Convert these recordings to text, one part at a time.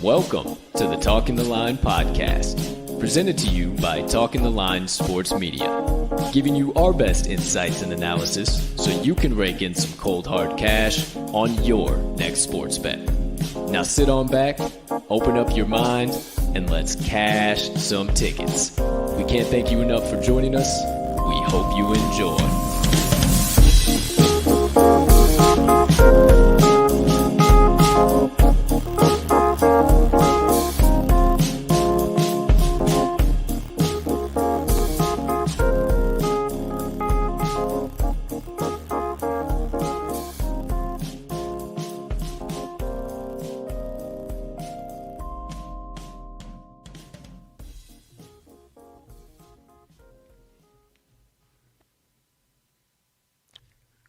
Welcome to the Talking the Line podcast, presented to you by Talking the Line Sports Media, giving you our best insights and analysis so you can rake in some cold hard cash on your next sports bet. Now sit on back, open up your mind, and let's cash some tickets. We can't thank you enough for joining us. We hope you enjoy.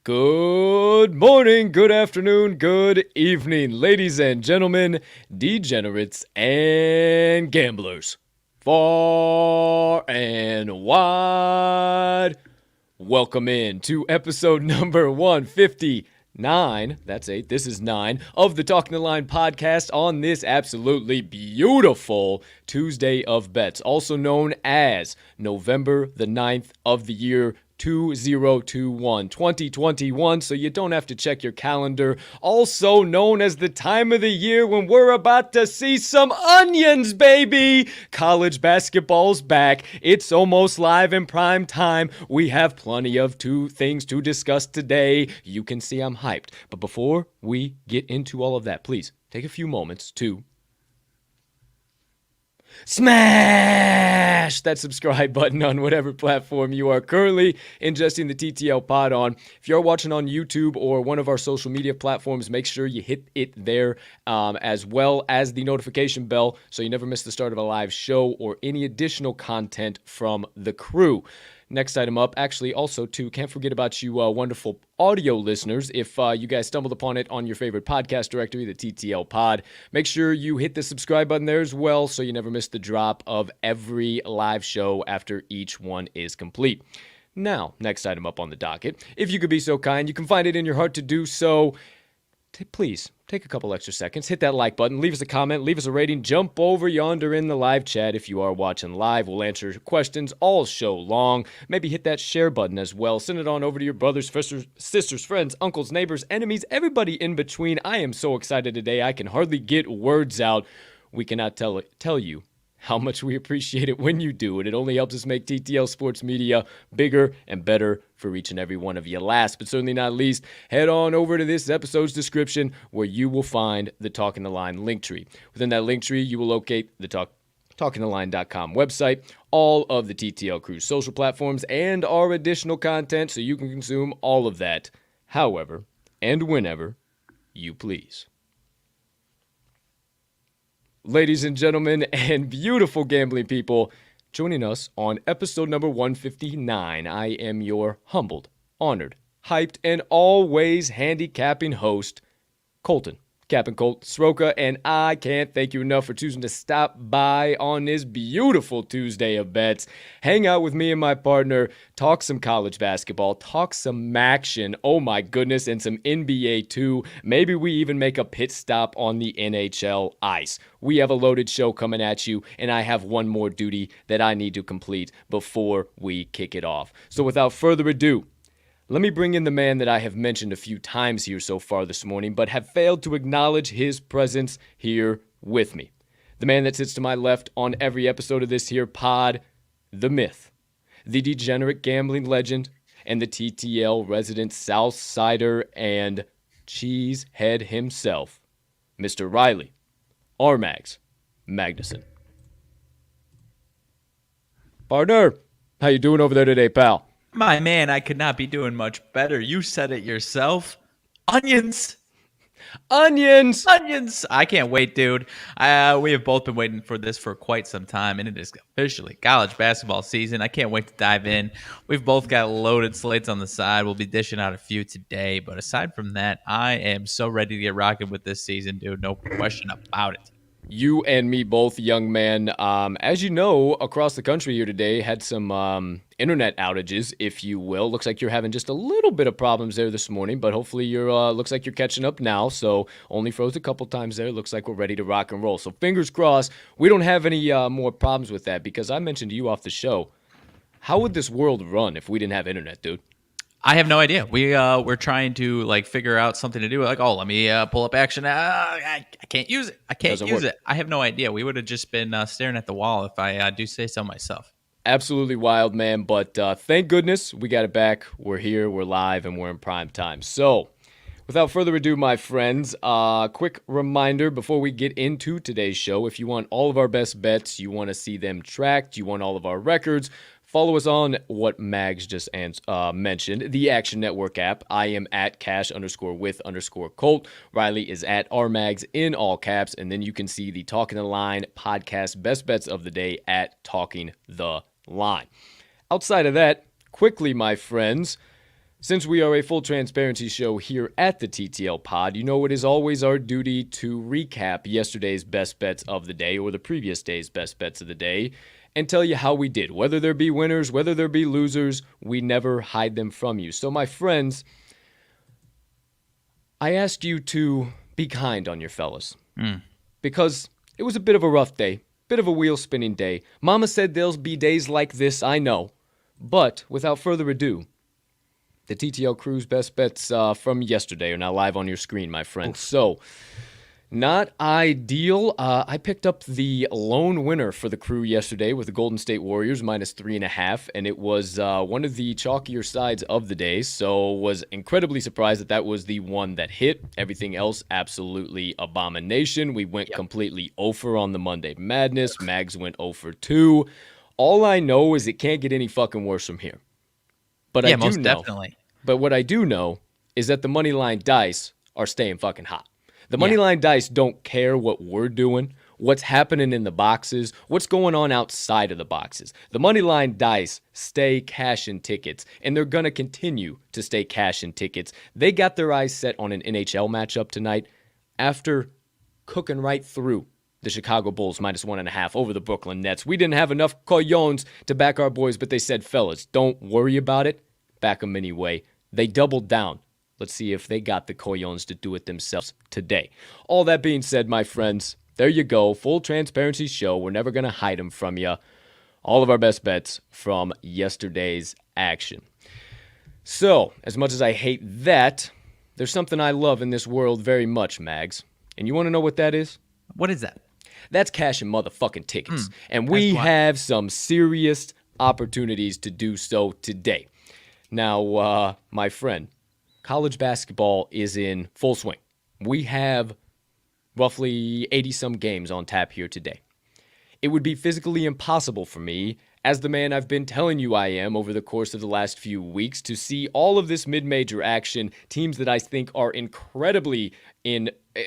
Good morning, good afternoon, good evening, ladies and gentlemen, degenerates and gamblers, far and wide. Welcome in to episode number 159. That's 8. This is 9 of the Talking the Line podcast on this absolutely beautiful Tuesday of Bets, also known as November the 9th of the year 2021, so you don't have to check your calendar. Also known as the time of the year when we're about to see some onions, baby! College basketball's back. It's almost live in prime time. We have plenty of things to discuss today. You can see I'm hyped. But before we get into all of that, please take a few moments to smash that subscribe button on whatever platform you are currently ingesting the TTL pod on. If you're watching on YouTube or one of our social media platforms, make sure you hit it there, as well as the notification bell so you never miss the start of a live show or any additional content from the crew. Next item up, actually, also, too, can't forget about you wonderful audio listeners. If you guys stumbled upon it on your favorite podcast directory, the TTL pod, make sure you hit the subscribe button there as well so you never miss the drop of every live show after each one is complete. Now, next item up on the docket. If you could be so kind, you can find it in your heart to do so. Please take a couple extra seconds, hit that like button, leave us a comment, leave us a rating, jump over yonder in the live chat if you are watching live. We'll answer questions all show long. Maybe hit that share button as well. Send it on over to your brothers, sisters, friends, uncles, neighbors, enemies, everybody in between. I am so excited today. I can hardly get words out. We cannot tell you how much we appreciate it when you do it. It only helps us make TTL Sports Media bigger and better for each and every one of you. Last but certainly not least, head on over to this episode's description where you will find the Talking the Line link tree. Within that link tree, you will locate the talkingtheline.com website, all of the TTL Crew's social platforms, and our additional content so you can consume all of that however and whenever you please. Ladies and gentlemen and beautiful gambling people, joining us on episode number 159, I am your humbled, honored, hyped, and always handicapping host, Colton, Captain Colt Sroka, and I can't thank you enough for choosing to stop by on this beautiful Tuesday of bets, hang out with me and my partner, talk some college basketball, talk some MACtion, oh my goodness, and some NBA too. Maybe we even make a pit stop on the NHL ice. We have a loaded show coming at you, and I have one more duty that I need to complete before we kick it off. So without further ado, let me bring in the man that I have mentioned a few times here so far this morning, but have failed to acknowledge his presence here with me. The man that sits to my left on every episode of this here pod, the myth, the degenerate gambling legend, and the TTL resident Southsider and cheesehead himself, Mr. Riley RMags Magnuson. Partner, how you doing over there today, pal? My man, I could not be doing much better. You said it yourself. Onions. Onions. I can't wait, dude. We have both been waiting for this for quite some time, and it is officially college basketball season. I can't wait to dive in. We've both got loaded slates on the side. We'll be dishing out a few today, but aside from that, I am so ready to get rocking with this season, dude. No question about it. You and me both, young man. As you know, across the country here today had some internet outages, if you will. Looks like you're having just a little bit of problems there this morning, but hopefully looks like you're catching up now. So only froze a couple times there. Looks like we're ready to rock and roll. So fingers crossed we don't have any more problems with that, because I mentioned to you off the show, how would this world run if we didn't have internet, dude? I have no idea. We're trying to figure out something to do. Let me pull up MACtion. I can't use it. I have no idea. We would have just been staring at the wall if I do say so myself. Absolutely wild, man. But thank goodness we got it back. We're here, we're live, and we're in prime time. So without further ado, my friends, quick reminder before we get into today's show. If you want all of our best bets, you want to see them tracked, you want all of our records, follow us on what Mags just mentioned, the Action Network app. I am at cash_with_Colt. Riley is at RMags in all caps. And then you can see the Talking the Line podcast best bets of the day at Talking the Line. Outside of that, quickly, my friends, since we are a full transparency show here at the TTL Pod, you know it is always our duty to recap yesterday's best bets of the day or the previous day's best bets of the day, and tell you how we did. Whether there be winners, whether there be losers, we never hide them from you. So my friends, I asked you to be kind on your fellas. Because it was a bit of a rough day, bit of a wheel-spinning day. Mama said there'll be days like this, I know. But without further ado, the TTL Crew's best bets from yesterday are now live on your screen, my friends. So, not ideal. I picked up the lone winner for the Crew yesterday with the Golden State Warriors -3.5, and it was one of the chalkier sides of the day, so was incredibly surprised that was the one that hit. Everything else, absolutely abomination. We went completely over on the Monday Madness. Mags went 0 for 2. All I know is it can't get any fucking worse from here. But I do most know, definitely. But what I do know is that the Moneyline Dice are staying fucking hot. The Moneyline Dice don't care what we're doing, what's happening in the boxes, what's going on outside of the boxes. The Moneyline Dice stay cashing tickets, and they're going to continue to stay cashing tickets. They got their eyes set on an NHL matchup tonight after cooking right through the Chicago Bulls -1.5 over the Brooklyn Nets. We didn't have enough cojones to back our boys, but they said, fellas, don't worry about it. Back them anyway. They doubled down. Let's see if they got the cojones to do it themselves today. All that being said, my friends, there you go. Full transparency show. We're never going to hide them from you. All of our best bets from yesterday's action. So, as much as I hate that, there's something I love in this world very much, Mags. And you want to know what that is? What is that? That's cashing motherfucking tickets. And we have some serious opportunities to do so today. Now, my friend, college basketball is in full swing. We have roughly 80-some games on tap here today. It would be physically impossible for me, as the man I've been telling you I am over the course of the last few weeks, to see all of this mid-major action, teams that I think are incredibly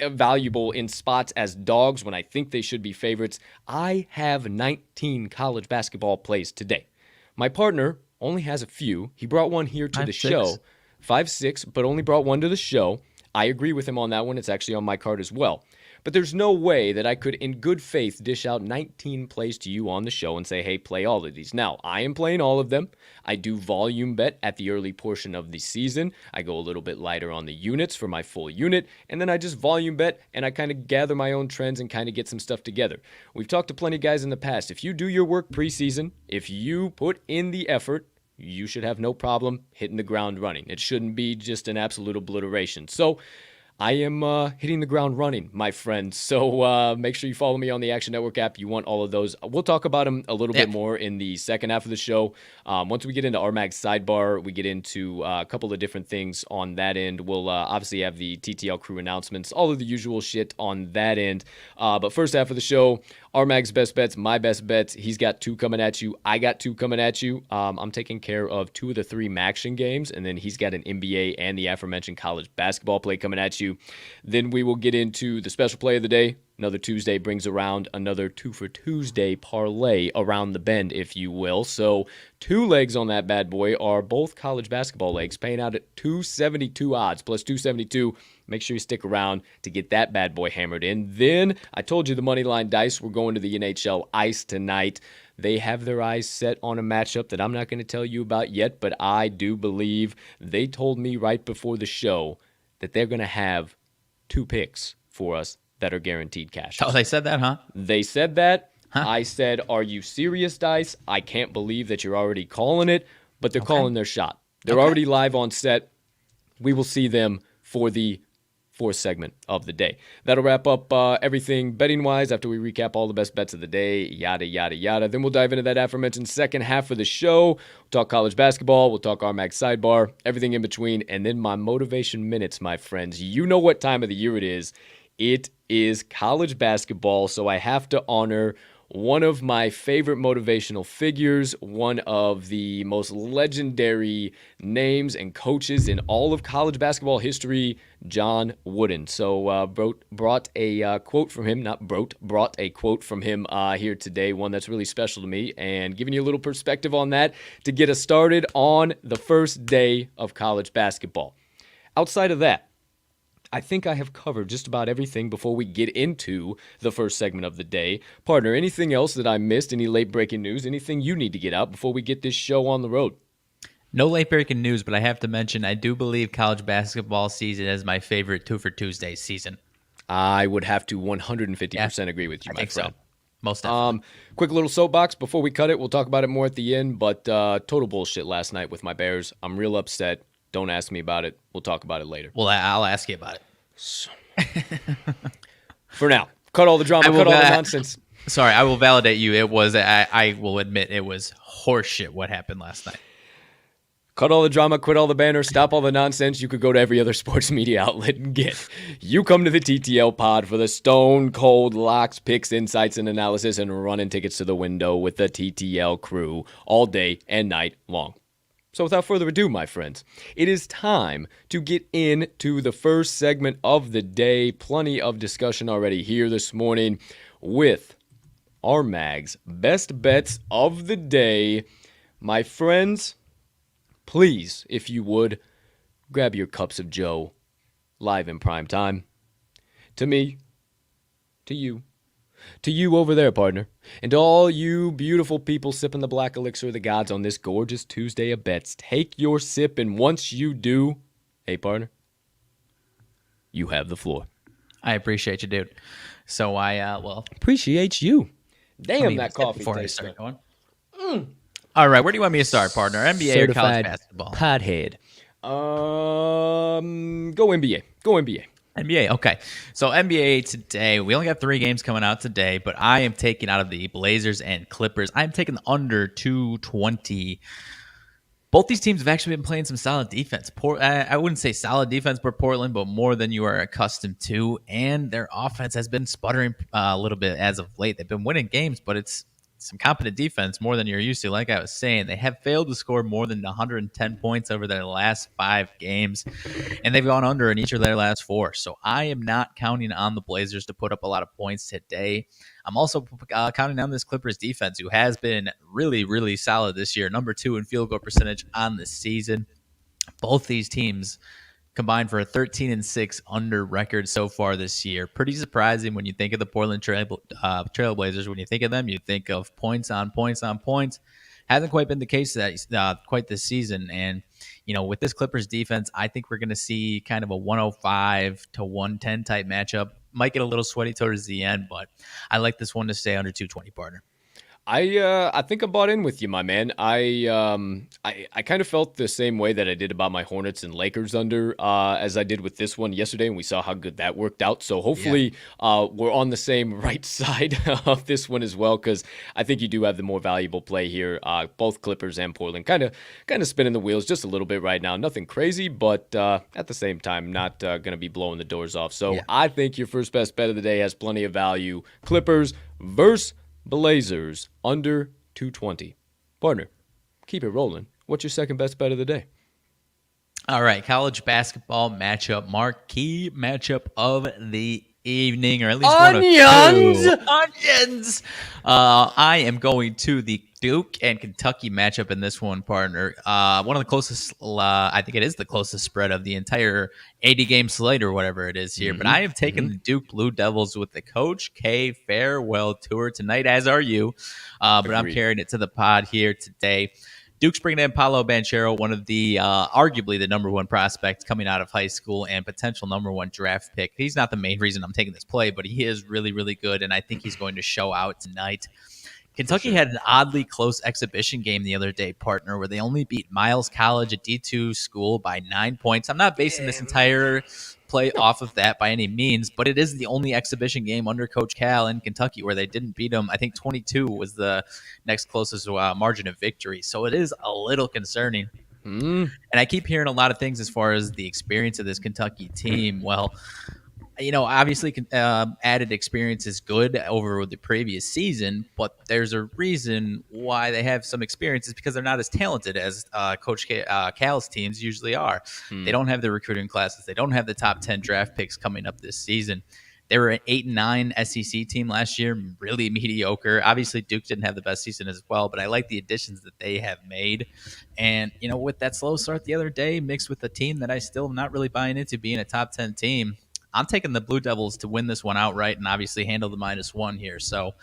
valuable in spots as dogs when I think they should be favorites. I have 19 college basketball plays today. My partner only has a few. He brought one here to the show. 5-6, but only brought one to the show. I agree with him on that one. It's actually on my card as well. But there's no way that I could, in good faith, dish out 19 plays to you on the show and say, hey, play all of these. Now, I am playing all of them. I do volume bet at the early portion of the season. I go a little bit lighter on the units for my full unit, and then I just volume bet, and I kind of gather my own trends and kind of get some stuff together. We've talked to plenty of guys in the past. If you do your work preseason, if you put in the effort, you should have no problem hitting the ground running. It shouldn't be just an absolute obliteration. So I am hitting the ground running, my friends. So make sure you follow me on the Action Network app. You want all of those. We'll talk about them a little bit more in the second half of the show. Once we get into RMags Sidebar, we get into a couple of different things on that end. We'll obviously have the TTL crew announcements, all of the usual shit on that end. But first half of the show, RMags best bets, my best bets. He's got 2 coming at you. I got 2 coming at you. I'm taking care of 2 of the 3 MACtion games, and then he's got an NBA and the aforementioned college basketball play coming at you. Then we will get into the special play of the day. Another Tuesday brings around another Twofer Tuesday Parlay around the bend, if you will. So 2 legs on that bad boy are both college basketball legs, paying out at 272 odds, plus 272. Make sure you stick around to get that bad boy hammered in. Then, I told you the Moneyline Dice, we're going to the NHL Ice tonight. They have their eyes set on a matchup that I'm not going to tell you about yet, but I do believe they told me right before the show that they're going to have 2 picks for us that are guaranteed cash. Oh, they said that, huh? They said that. Huh. I said, are you serious, Dice? I can't believe that you're already calling it, but they're calling their shot. They're already live on set. We will see them for the 4th segment of the day. That'll wrap up everything betting-wise after we recap all the best bets of the day, yada, yada, yada. Then we'll dive into that aforementioned second half of the show. We'll talk college basketball. We'll talk RMags Sidebar, everything in between, and then my motivation minutes, my friends. You know what time of the year it is. It is college basketball, so I have to honor one of my favorite motivational figures, one of the most legendary names and coaches in all of college basketball history, John Wooden. So brought a quote from him, brought a quote from him here today, one that's really special to me, and giving you a little perspective on that to get us started on the first day of college basketball. Outside of that, I think I have covered just about everything before we get into the first segment of the day. Partner, anything else that I missed? Any late-breaking news? Anything you need to get out before we get this show on the road? No late-breaking news, but I have to mention I do believe college basketball season is my favorite Twofer Tuesday season. I would have to 150% agree with you, my friend. So. Most definitely. Quick little soapbox before we cut it. We'll talk about it more at the end, but total bullshit last night with my Bears. I'm real upset. Don't ask me about it. We'll talk about it later. Well, I'll ask you about it. For now, cut all the drama, cut all the nonsense. Sorry, I will validate you. It was, I will admit, it was horseshit what happened last night. Cut all the drama, quit all the banner, stop all the nonsense you could go to every other sports media outlet and get. You come to the TTL pod for the stone cold locks, picks, insights, and analysis, and running tickets to the window with the TTL crew all day and night long. So without further ado, my friends, it is time to get into the first segment of the day. Plenty of discussion already here this morning with RMags best bets of the day. My friends, please, if you would, grab your cups of joe live in prime time. To me, to you over there, partner, and to all you beautiful people sipping the black elixir of the gods on this gorgeous Tuesday of bets, take your sip, and once you do, hey, partner, you have the floor. I appreciate you, dude. So appreciate you. Damn, that coffee before tastes I start going. All right, where do you want me to start, partner? NBA Certified or college basketball? Pothead. Go NBA. Go NBA. NBA, okay. So NBA today, we only got 3 games coming out today, but I am taking out of the Blazers and Clippers. I'm taking the under 220 Both these teams have actually been playing some solid defense. I wouldn't say solid defense for Portland, but more than you are accustomed to. And their offense has been sputtering a little bit as of late. They've been winning games, but it's some competent defense more than you're used to. Like I was saying, they have failed to score more than 110 points over their last 5 games, and they've gone under in each of their last 4. So I am not counting on the Blazers to put up a lot of points today. I'm also counting on this Clippers defense, who has been really, really solid this year. Number 2 in field goal percentage on the season. Both these teams combined for a 13-6 under record so far this year. Pretty surprising when you think of the Portland Trailblazers. When you think of them, you think of points on points on points. Hasn't quite been the case that quite this season. And, with this Clippers defense, I think we're going to see kind of a 105 to 110 type matchup. Might get a little sweaty towards the end, but I like this one to stay under 220, partner. I think I bought in with you, my man. I kind of felt the same way that I did about my Hornets and Lakers under as I did with this one yesterday, and we saw how good that worked out. So hopefully we're on the same right side of this one as well, because I think you do have the more valuable play here. Both Clippers and Portland kind of spinning the wheels just a little bit right now. Nothing crazy, but at the same time, not going to be blowing the doors off. So I think your first best bet of the day has plenty of value. Clippers versus Blazers under 220. Partner, keep it rolling. What's your second best bet of the day? All right, college basketball matchup, marquee matchup of the evening, or at least Onions! One of two. Onions! I am going to the Duke and Kentucky matchup in this one, partner. One of the closest, I think it is the closest spread of the entire 80-game slate or whatever it is here. But I have taken the Duke Blue Devils with the Coach K farewell tour tonight, as are you. But I'm carrying it to the pod here today. Duke's bringing in Paolo Banchero, one of the arguably the number 1 prospect coming out of high school and potential number 1 draft pick. He's not the main reason I'm taking this play, but he is really, really good, and I think he's going to show out tonight. Kentucky had an oddly close exhibition game the other day, partner, where they only beat Miles College, a D2 school, by 9 points. I'm not basing this entire play off of that by any means, but it is the only exhibition game under Coach Cal in Kentucky where they didn't beat them. I think 22 was the next closest margin of victory. So it is a little concerning. And I keep hearing a lot of things as far as the experience of this Kentucky team. Well, obviously added experience is good over the previous season, but there's a reason why they have some experience is because they're not as talented as Coach Cal's teams usually are. They don't have the recruiting classes. They don't have the top 10 draft picks coming up this season. They were an 8-9 SEC team last year, really mediocre. Obviously, Duke didn't have the best season as well, but I like the additions that they have made. And, with that slow start the other day, mixed with a team that I still am not really buying into being a top 10 team, I'm taking the Blue Devils to win this one outright and obviously handle the -1 here. So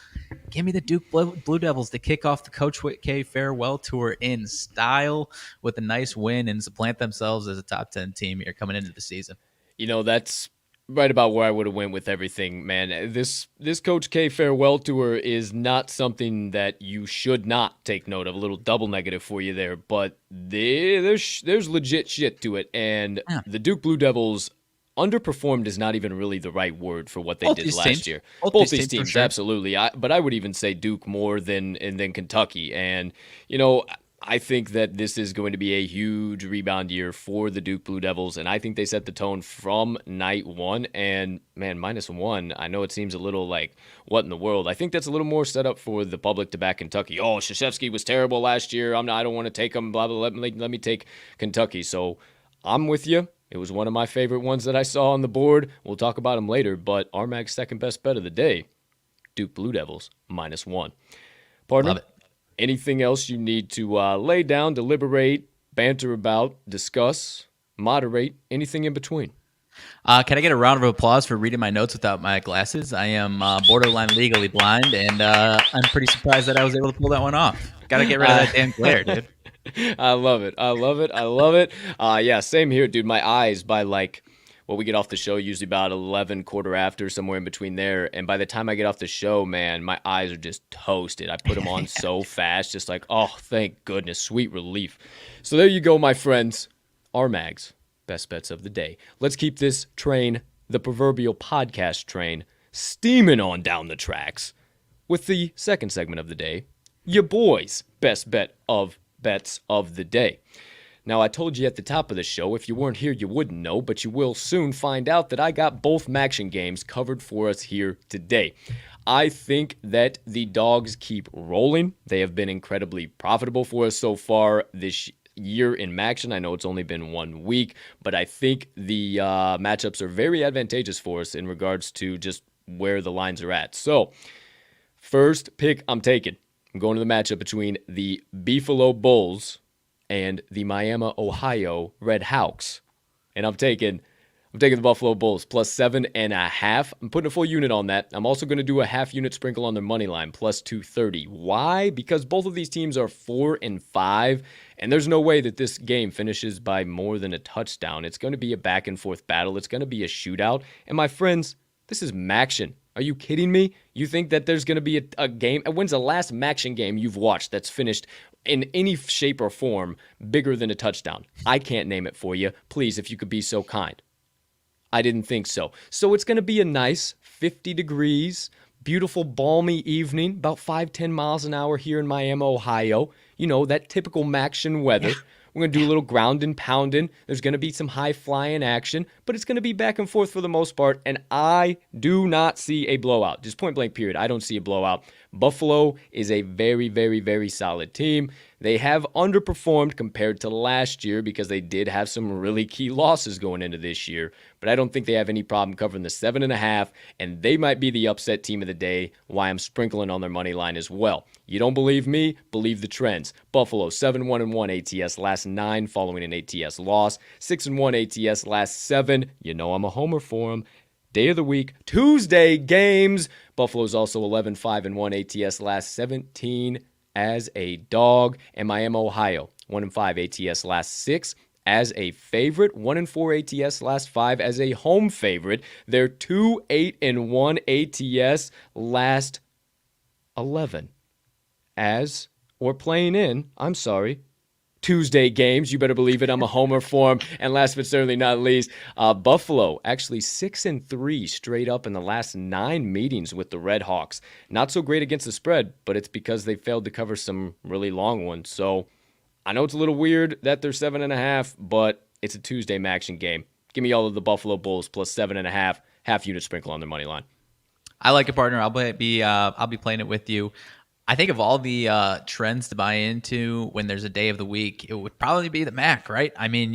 give me the Duke Blue Devils to kick off the Coach K farewell tour in style with a nice win and supplant themselves as a top 10 team here coming into the season. That's right about where I would have went with everything, man. This Coach K farewell tour is not something that you should not take note of. A little double negative for you there, but there's legit shit to it. And the Duke Blue Devils underperformed is not even really the right word for what they did last year. Both these teams, sure. Absolutely. But I would even say Duke more than Kentucky. And, I think that this is going to be a huge rebound year for the Duke Blue Devils, and I think they set the tone from night 1. And, man, -1, I know it seems a little like, what in the world? I think that's a little more set up for the public to back Kentucky. Oh, Krzyzewski was terrible last year. I don't want to take him, blah, blah, let me take Kentucky. So I'm with you. It was one of my favorite ones that I saw on the board. We'll talk about them later, but RMags' second best bet of the day, Duke Blue Devils, -1. Partner, love it. Anything else you need to lay down, deliberate, banter about, discuss, moderate, anything in between? Can I get a round of applause for reading my notes without my glasses? I am borderline legally blind, and I'm pretty surprised that I was able to pull that one off. Got to get rid of that damn glare, dude. I love it. Yeah, same here, dude. My eyes by we get off the show usually about 11, quarter after, somewhere in between there. And by the time I get off the show, man, my eyes are just toasted. I put them on so fast, just like, oh, thank goodness, sweet relief. So there you go, my friends. RMags, best bets of the day. Let's keep this train, the proverbial podcast train, steaming on down the tracks with the second segment of the day, your boys' best bet of bets of the day. Now, I told you at the top of the show, if you weren't here, you wouldn't know, but you will soon find out that I got both MACtion games covered for us here today. I think that the dogs keep rolling. They have been incredibly profitable for us so far this year in MACtion. I know it's only been 1 week, but I think the matchups are very advantageous for us in regards to just where the lines are at. So, first pick I'm taking. I'm going to the matchup between the Buffalo Bulls and the Miami, Ohio Red Hawks. And I'm taking the Buffalo Bulls plus 7.5. I'm putting a full unit on that. I'm also going to do a half unit sprinkle on their money line, plus 230. Why? Because both of these teams are 4-5, and there's no way that this game finishes by more than a touchdown. It's going to be a back and forth battle. It's going to be a shootout. And my friends, this is MACtion. Are you kidding me? You think that there's going to be a game? When's the last MACtion game you've watched that's finished in any shape or form bigger than a touchdown? I can't name it for you. Please, if you could be so kind. I didn't think so. So it's going to be a nice 50 degrees, beautiful, balmy evening, about 5-10 miles an hour here in Miami, Ohio. You know, that typical MACtion weather. We're going to do a little ground and pounding. There's going to be some high-flying action, but it's going to be back and forth for the most part, and I do not see a blowout. Just point-blank period. I don't see a blowout. Buffalo is a very, very, very solid team. They have underperformed compared to last year because they did have some really key losses going into this year, but I don't think they have any problem covering the 7.5, and they might be the upset team of the day, why I'm sprinkling on their money line as well. You don't believe me? Believe the trends. Buffalo, 7-1-1 ATS last 9 following an ATS loss. 6-1 ATS last 7. You know I'm a homer for them. Day of the week, Tuesday games. Buffalo's also 11-5-1 ATS last 17 as a dog. And Miami, Ohio, 1-5 ATS last 6 as a favorite. 1-4 ATS last 5 as a home favorite. They're 2-8-1 ATS last 11 as, or playing in, Tuesday games. You better believe it. I'm a homer for them. And last but certainly not least, Buffalo actually 6-3 straight up in the last 9 meetings with the Red Hawks. Not so great against the spread, but it's because they failed to cover some really long ones. So I know it's a little weird that they're 7.5, but it's a Tuesday MACtion game. Give me all of the Buffalo Bulls plus 7.5, half unit sprinkle on their money line. I like it, partner. I'll be playing it with you. I think of all the trends to buy into when there's a day of the week, it would probably be the MAC, right? I mean,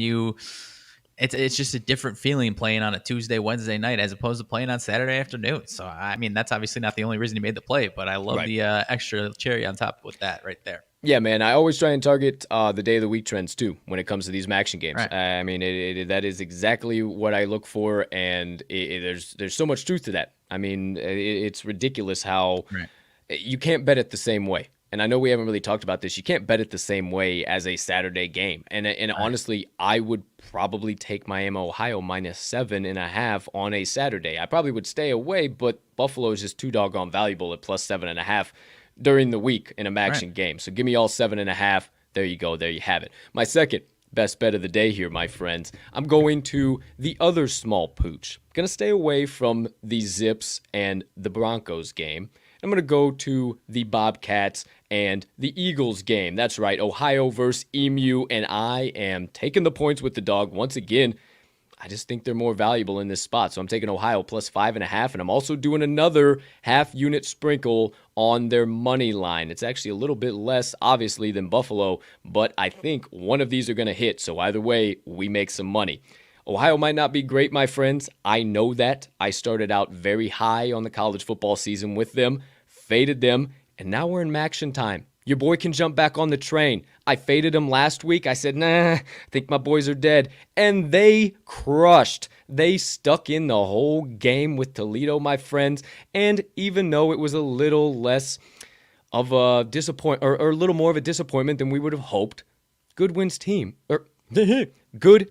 it's just a different feeling playing on a Tuesday, Wednesday night as opposed to playing on Saturday afternoon. So, I mean, that's obviously not the only reason you made the play, but I love the extra cherry on top with that right there. Yeah, man, I always try and target the day of the week trends, too, when it comes to these MACtion games. Right. I mean, that is exactly what I look for, and there's so much truth to that. I mean, it's ridiculous how you can't bet it the same way. And I know we haven't really talked about this. You can't bet it the same way as a Saturday game. And honestly, I would probably take Miami, Ohio minus 7.5 on a Saturday. I probably would stay away, but Buffalo is just too doggone valuable at plus 7.5 during the week in a MACtion game. So give me all 7.5. There you go. There you have it. My second best bet of the day here, my friends. I'm going to the other small pooch. Going to stay away from the Zips and the Broncos game. I'm going to go to the Bobcats and the Eagles game. That's right, Ohio versus EMU, and I am taking the points with the dog. Once again, I just think they're more valuable in this spot, so I'm taking Ohio plus 5.5, and I'm also doing another half-unit sprinkle on their money line. It's actually a little bit less, obviously, than Buffalo, but I think one of these are going to hit, so either way, we make some money. Ohio might not be great, my friends. I know that. I started out very high on the college football season with them, faded them, and now we're in MACtion time. Your boy can jump back on the train. I faded him last week. I said, nah, I think my boys are dead. And they crushed. They stuck in the whole game with Toledo, my friends. And even though it was a little less of a disappointment, or a little more of a disappointment than we would have hoped, good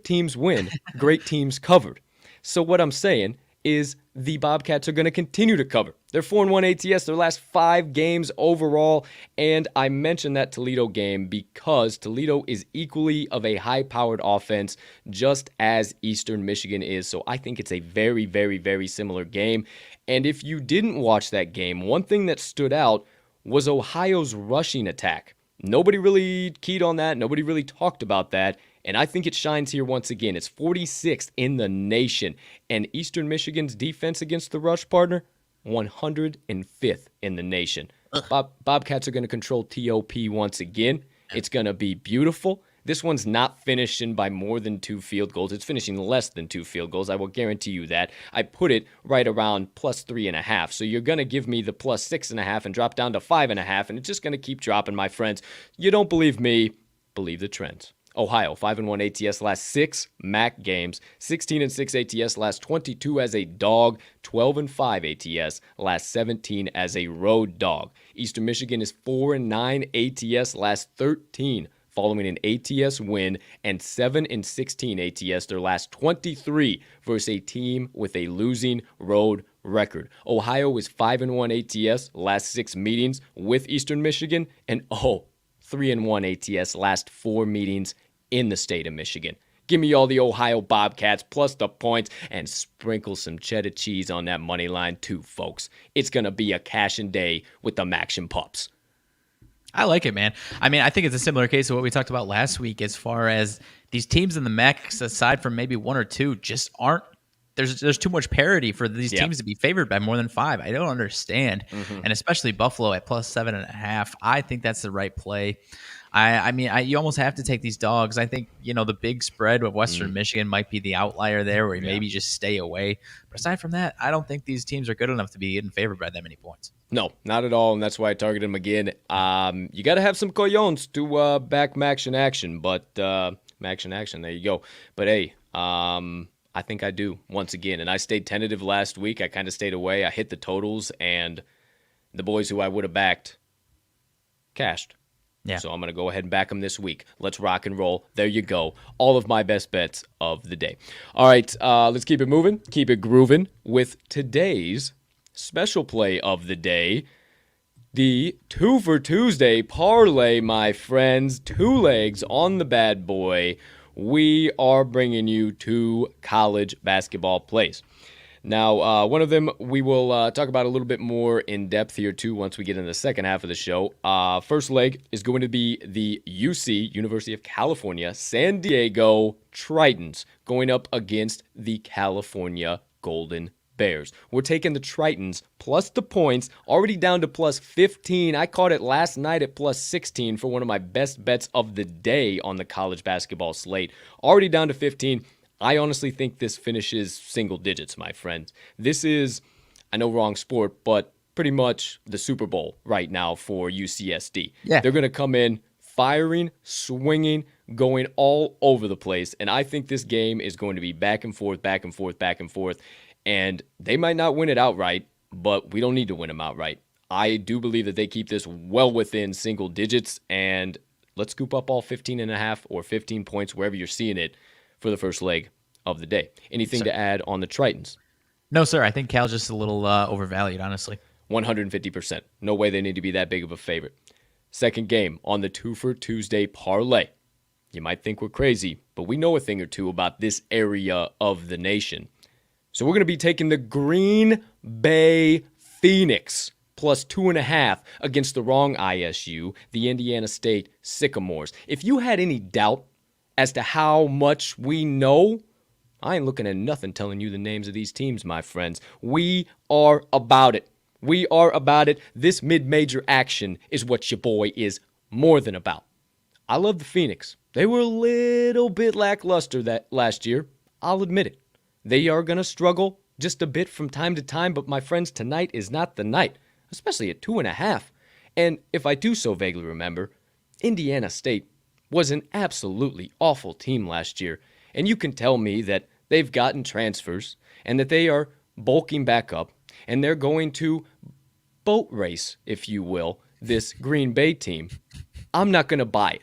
teams win, great teams covered. So what I'm saying is the Bobcats are going to continue to cover. They're 4-1 ATS their last 5 games overall, and I mentioned that Toledo game because Toledo is equally of a high-powered offense, just as Eastern Michigan is, so I think it's a very, very, very similar game. And if you didn't watch that game, one thing that stood out was Ohio's rushing attack. Nobody really keyed on that. Nobody really talked about that. And I think it shines here once again. It's 46th in the nation. And Eastern Michigan's defense against the rush, partner, 105th in the nation. Bobcats are going to control TOP once again. It's going to be beautiful. This one's not finishing by more than 2 field goals. It's finishing less than 2 field goals. I will guarantee you that. I put it right around plus 3.5. So you're going to give me the plus 6.5 and drop down to 5.5, and it's just going to keep dropping, my friends. You don't believe me? Believe the trends. Ohio, 5-1 ATS last 6 MAC games, 16-6 ATS last 22 as a dog, 12-5 ATS last 17 as a road dog. Eastern Michigan is 4-9 ATS last 13 following an ATS win, and 7-16 ATS their last 23 versus a team with a losing road record. Ohio is 5-1 ATS last 6 meetings with Eastern Michigan, and 3-1 ATS last 4 meetings in the state of Michigan. Give me all the Ohio Bobcats plus the points and sprinkle some cheddar cheese on that money line too, folks. It's going to be a cash-in day with the MACtion pups. I like it, man. I mean, I think it's a similar case of what we talked about last week as far as these teams in the MAC, aside from maybe 1 or 2, just aren't. There's too much parity for these teams to be favored by more than 5. I don't understand. And especially Buffalo at plus 7.5. I think that's the right play. I mean, you almost have to take these dogs. I think, the big spread of Western Michigan might be the outlier there where you maybe just stay away. But aside from that, I don't think these teams are good enough to be getting favored by that many points. No, not at all, and that's why I targeted them again. You got to have some cojones to back MACtion action, but MACtion action, there you go. But hey, I think I do once again, and I stayed tentative last week. I kind of stayed away. I hit the totals, and the boys who I would have backed cashed. Yeah. So I'm going to go ahead and back them this week. Let's rock and roll. There you go. All of my best bets of the day. All right, let's keep it moving, keep it grooving with today's special play of the day. The Twofer Tuesday Parlay, my friends. 2 legs on the bad boy. We are bringing you 2 college basketball plays. Now, one of them we will talk about a little bit more in depth here, too, once we get into the second half of the show. First leg is going to be the UC, University of California, San Diego Tritons, going up against the California Golden Bears. We're taking the Tritons plus the points, already down to plus 15. I caught it last night at plus 16 for one of my best bets of the day on the college basketball slate. Already down to 15. I honestly think this finishes single digits, my friends. This is, I know wrong sport, but pretty much the Super Bowl right now for UCSD. Yeah. They're going to come in firing, swinging, going all over the place, and I think this game is going to be back and forth, back and forth, back and forth, and they might not win it outright, but we don't need to win them outright. I do believe that they keep this well within single digits, and let's scoop up all 15.5 or 15 points, wherever you're seeing it, for the first leg of the day. Anything to add on the Tritons? No, sir. I think Cal's just a little overvalued, honestly. 150%. No way they need to be that big of a favorite. Second game on the Twofer Tuesday Parlay. You might think we're crazy, but we know a thing or two about this area of the nation. So we're going to be taking the Green Bay Phoenix plus 2.5 against the wrong ISU, the Indiana State Sycamores. If you had any doubt as to how much we know, I ain't looking at nothing telling you the names of these teams, my friends. We are about it. We are about it. This mid-major action is what your boy is more than about. I love the Phoenix. They were a little bit lackluster that last year. I'll admit it. They are going to struggle just a bit from time to time, but my friends, tonight is not the night, especially at 2.5. And if I do so vaguely remember, Indiana State was an absolutely awful team last year, and you can tell me that they've gotten transfers and that they are bulking back up and they're going to boat race, if you will, this Green Bay team. I'm not going to buy it.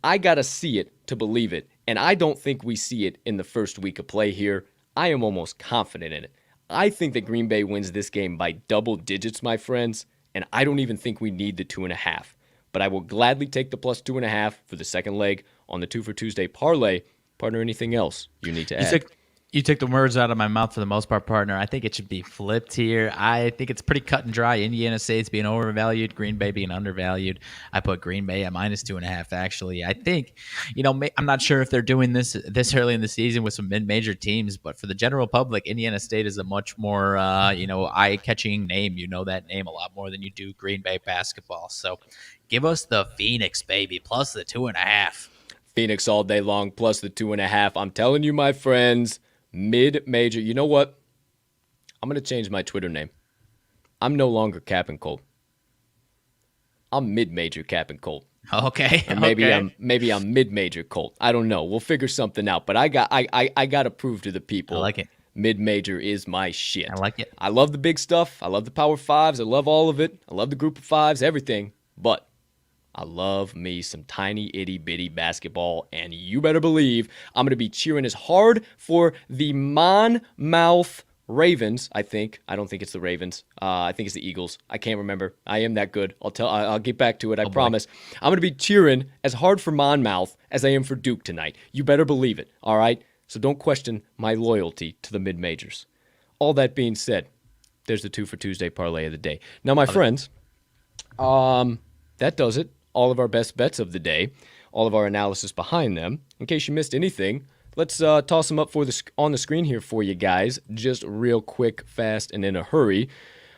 I got to see it to believe it, and I don't think we see it in the first week of play here. I am almost confident in it. I think that Green Bay wins this game by double digits, my friends, and I don't even think we need the 2.5. But I will gladly take the plus 2.5 for the second leg on the Twofer Tuesday Parlay. Partner, anything else you need to add? You took the words out of my mouth for the most part, partner. I think it should be flipped here. I think it's pretty cut and dry. Indiana State's being overvalued, Green Bay being undervalued. I put Green Bay at -2.5. Actually, I think, I'm not sure if they're doing this early in the season with some mid-major teams, but for the general public, Indiana State is a much more eye-catching name. You know that name a lot more than you do Green Bay basketball. So, give us the Phoenix, baby, plus the 2.5. Phoenix all day long, plus the 2.5. I'm telling you, my friends. Mid-major. You know what? I'm going to change my Twitter name. I'm no longer Cap and Colt. I'm mid-major Cap and Colt. Okay. Or maybe I'm mid-major Colt. I don't know. We'll figure something out. But I got to prove to the people. I like it. Mid-major is my shit. I like it. I love the big stuff. I love the Power Fives. I love all of it. I love the Group of Fives, everything. But I love me some tiny itty-bitty basketball, and you better believe I'm going to be cheering as hard for the Monmouth Ravens, I think. I don't think it's the Ravens. I think it's the Eagles. I can't remember. I am that good. I'll get back to it, I promise. I'm going to be cheering as hard for Monmouth as I am for Duke tonight. You better believe it, all right? So don't question my loyalty to the mid-majors. All that being said, there's the Twofer Tuesday Parlay of the day. Now, my friends, that does it. All of our best bets of the day, all of our analysis behind them. In case you missed anything, let's toss them up on the screen here for you guys, just real quick, fast, and in a hurry.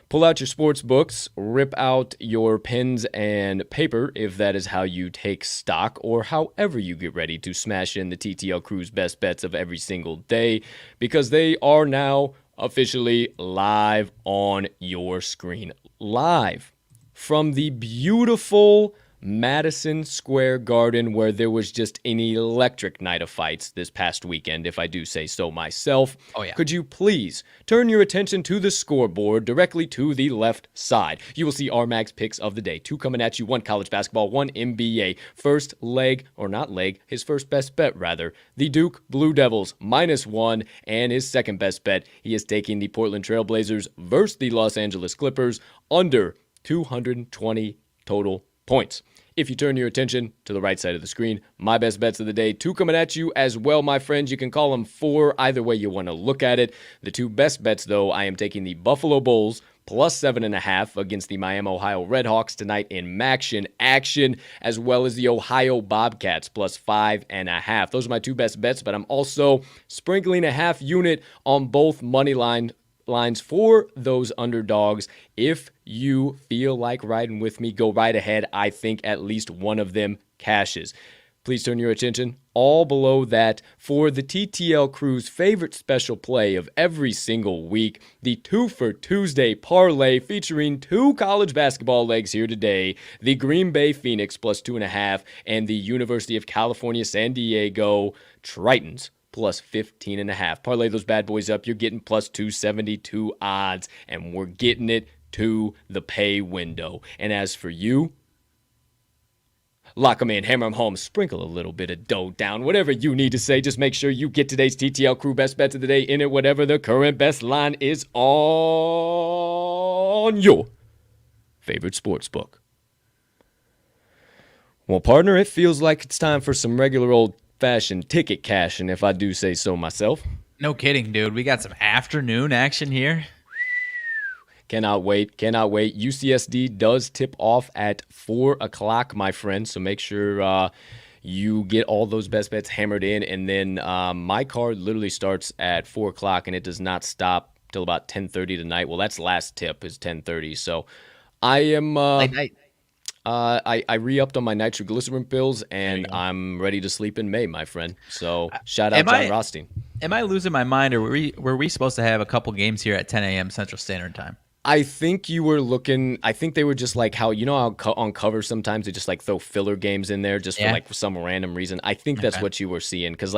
Pull out your sports books, rip out your pens and paper if that is how you take stock, or however you get ready to smash in the TTL Crew's best bets of every single day, because they are now officially live on your screen. Live from the beautiful Madison Square Garden, where there was just an electric night of fights this past weekend, if I do say so myself. Oh, yeah. Could you please turn your attention to the scoreboard directly to the left side? You will see RMags picks of the day. 2 coming at you, 1 college basketball, 1 NBA. First leg, or not leg, his first best bet, rather. The Duke Blue Devils, -1, and his second best bet, he is taking the Portland Trailblazers versus the Los Angeles Clippers under 220 total points. If you turn your attention to the right side of the screen, my best bets of the day, 2 coming at you as well, my friends. You can call them 4, either way you want to look at it. The 2 best bets, though, I am taking the Buffalo Bulls plus 7.5 against the Miami, Ohio Redhawks tonight in MACtion action, as well as the Ohio Bobcats plus 5.5. Those are my 2 best bets, but I'm also sprinkling a half unit on both money lines for those underdogs. If you feel like riding with me, go right ahead. I think at least one of them cashes. Please turn your attention all below that for the TTL Crew's favorite special play of every single week, the Twofer Tuesday Parlay, featuring 2 college basketball legs here today, the Green Bay Phoenix plus 2.5 and the University of California San Diego Tritons plus 15.5. Parlay those bad boys up. You're getting plus 272 odds, and we're getting it to the pay window. And as for you, lock them in, hammer them home, sprinkle a little bit of dough down, whatever you need to say. Just make sure you get today's TTL Crew best bets of the day in it, whatever the current best line is on your favorite sports book. Well, partner, it feels like it's time for some regular old-fashioned ticket cashing, if I do say so myself. No kidding, dude. We got some afternoon action here. Cannot wait. UCSD does tip off at 4 o'clock, my friend, so make sure you get all those best bets hammered in. And then my card literally starts at 4 o'clock, and it does not stop till about 10:30 tonight. Well, that's last tip is 10:30, so I am Late night. I re-upped on my nitroglycerin pills, and I'm ready to sleep in May, my friend. So shout out John Rothstein. Am I losing my mind, or were we supposed to have a couple games here at 10 a.m. Central Standard Time? I think you were looking. I think they were just like how on cover sometimes they just like throw filler games in there just for some random reason. I think that's what you were seeing, because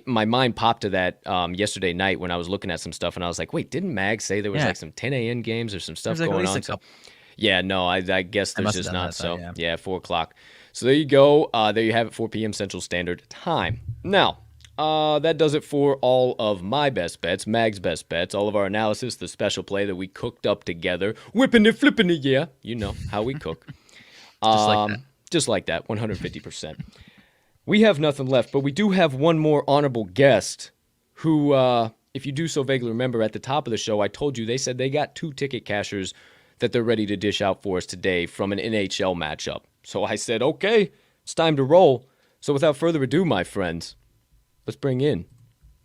my mind popped to that yesterday night when I was looking at some stuff, and I was like, wait, didn't Mag say there was like some 10 a.m. games or some stuff going on? Yeah, no, I guess there's just not. So yeah, 4 o'clock. So there you go. There you have it, 4 p.m. Central Standard Time. Now, that does it for all of my best bets, Mag's best bets, all of our analysis, the special play that we cooked up together, whipping it, flipping it, yeah. You know how we cook. Just like that, 150%. We have nothing left, but we do have one more honorable guest who, if you do so vaguely remember, at the top of the show, I told you they said they got 2 ticket cashers that they're ready to dish out for us today from an NHL matchup. So I said, okay, it's time to roll. So without further ado, my friends, let's bring in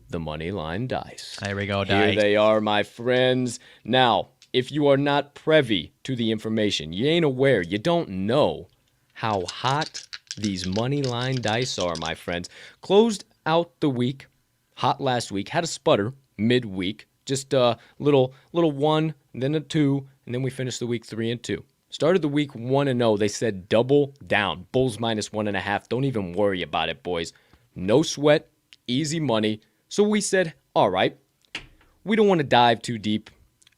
the Moneyline Dice. There we go, Dice. Here they are, my friends. Now, if you are not privy to the information, you ain't aware, you don't know how hot these Moneyline Dice are, my friends. Closed out the week, hot last week, had a sputter midweek, just a little 1, then a 2, and then we finished the week 3-2. Started the week 1-0. They said double down. Bulls -1.5. Don't even worry about it, boys. No sweat, easy money. So we said, all right, we don't want to dive too deep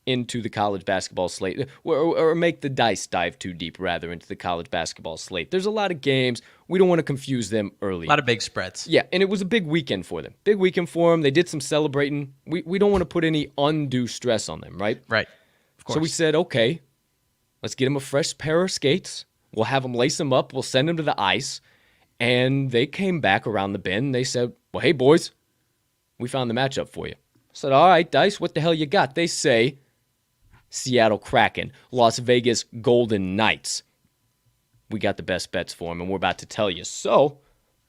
into the college basketball slate, or make the dice dive too deep, rather, into the college basketball slate. There's a lot of games. We don't want to confuse them early. A lot of big spreads. Yeah, and it was a big weekend for them. Big weekend for them. They did some celebrating. We don't want to put any undue stress on them, right? Right. Of course. So we said, okay, let's get them a fresh pair of skates. We'll have them lace them up. We'll send them to the ice. And they came back around the bend. They said, well, hey, boys, we found the matchup for you. I said, all right, Dice, what the hell you got? They say Seattle Kraken, Las Vegas Golden Knights. We got the best bets for them, and we're about to tell you. So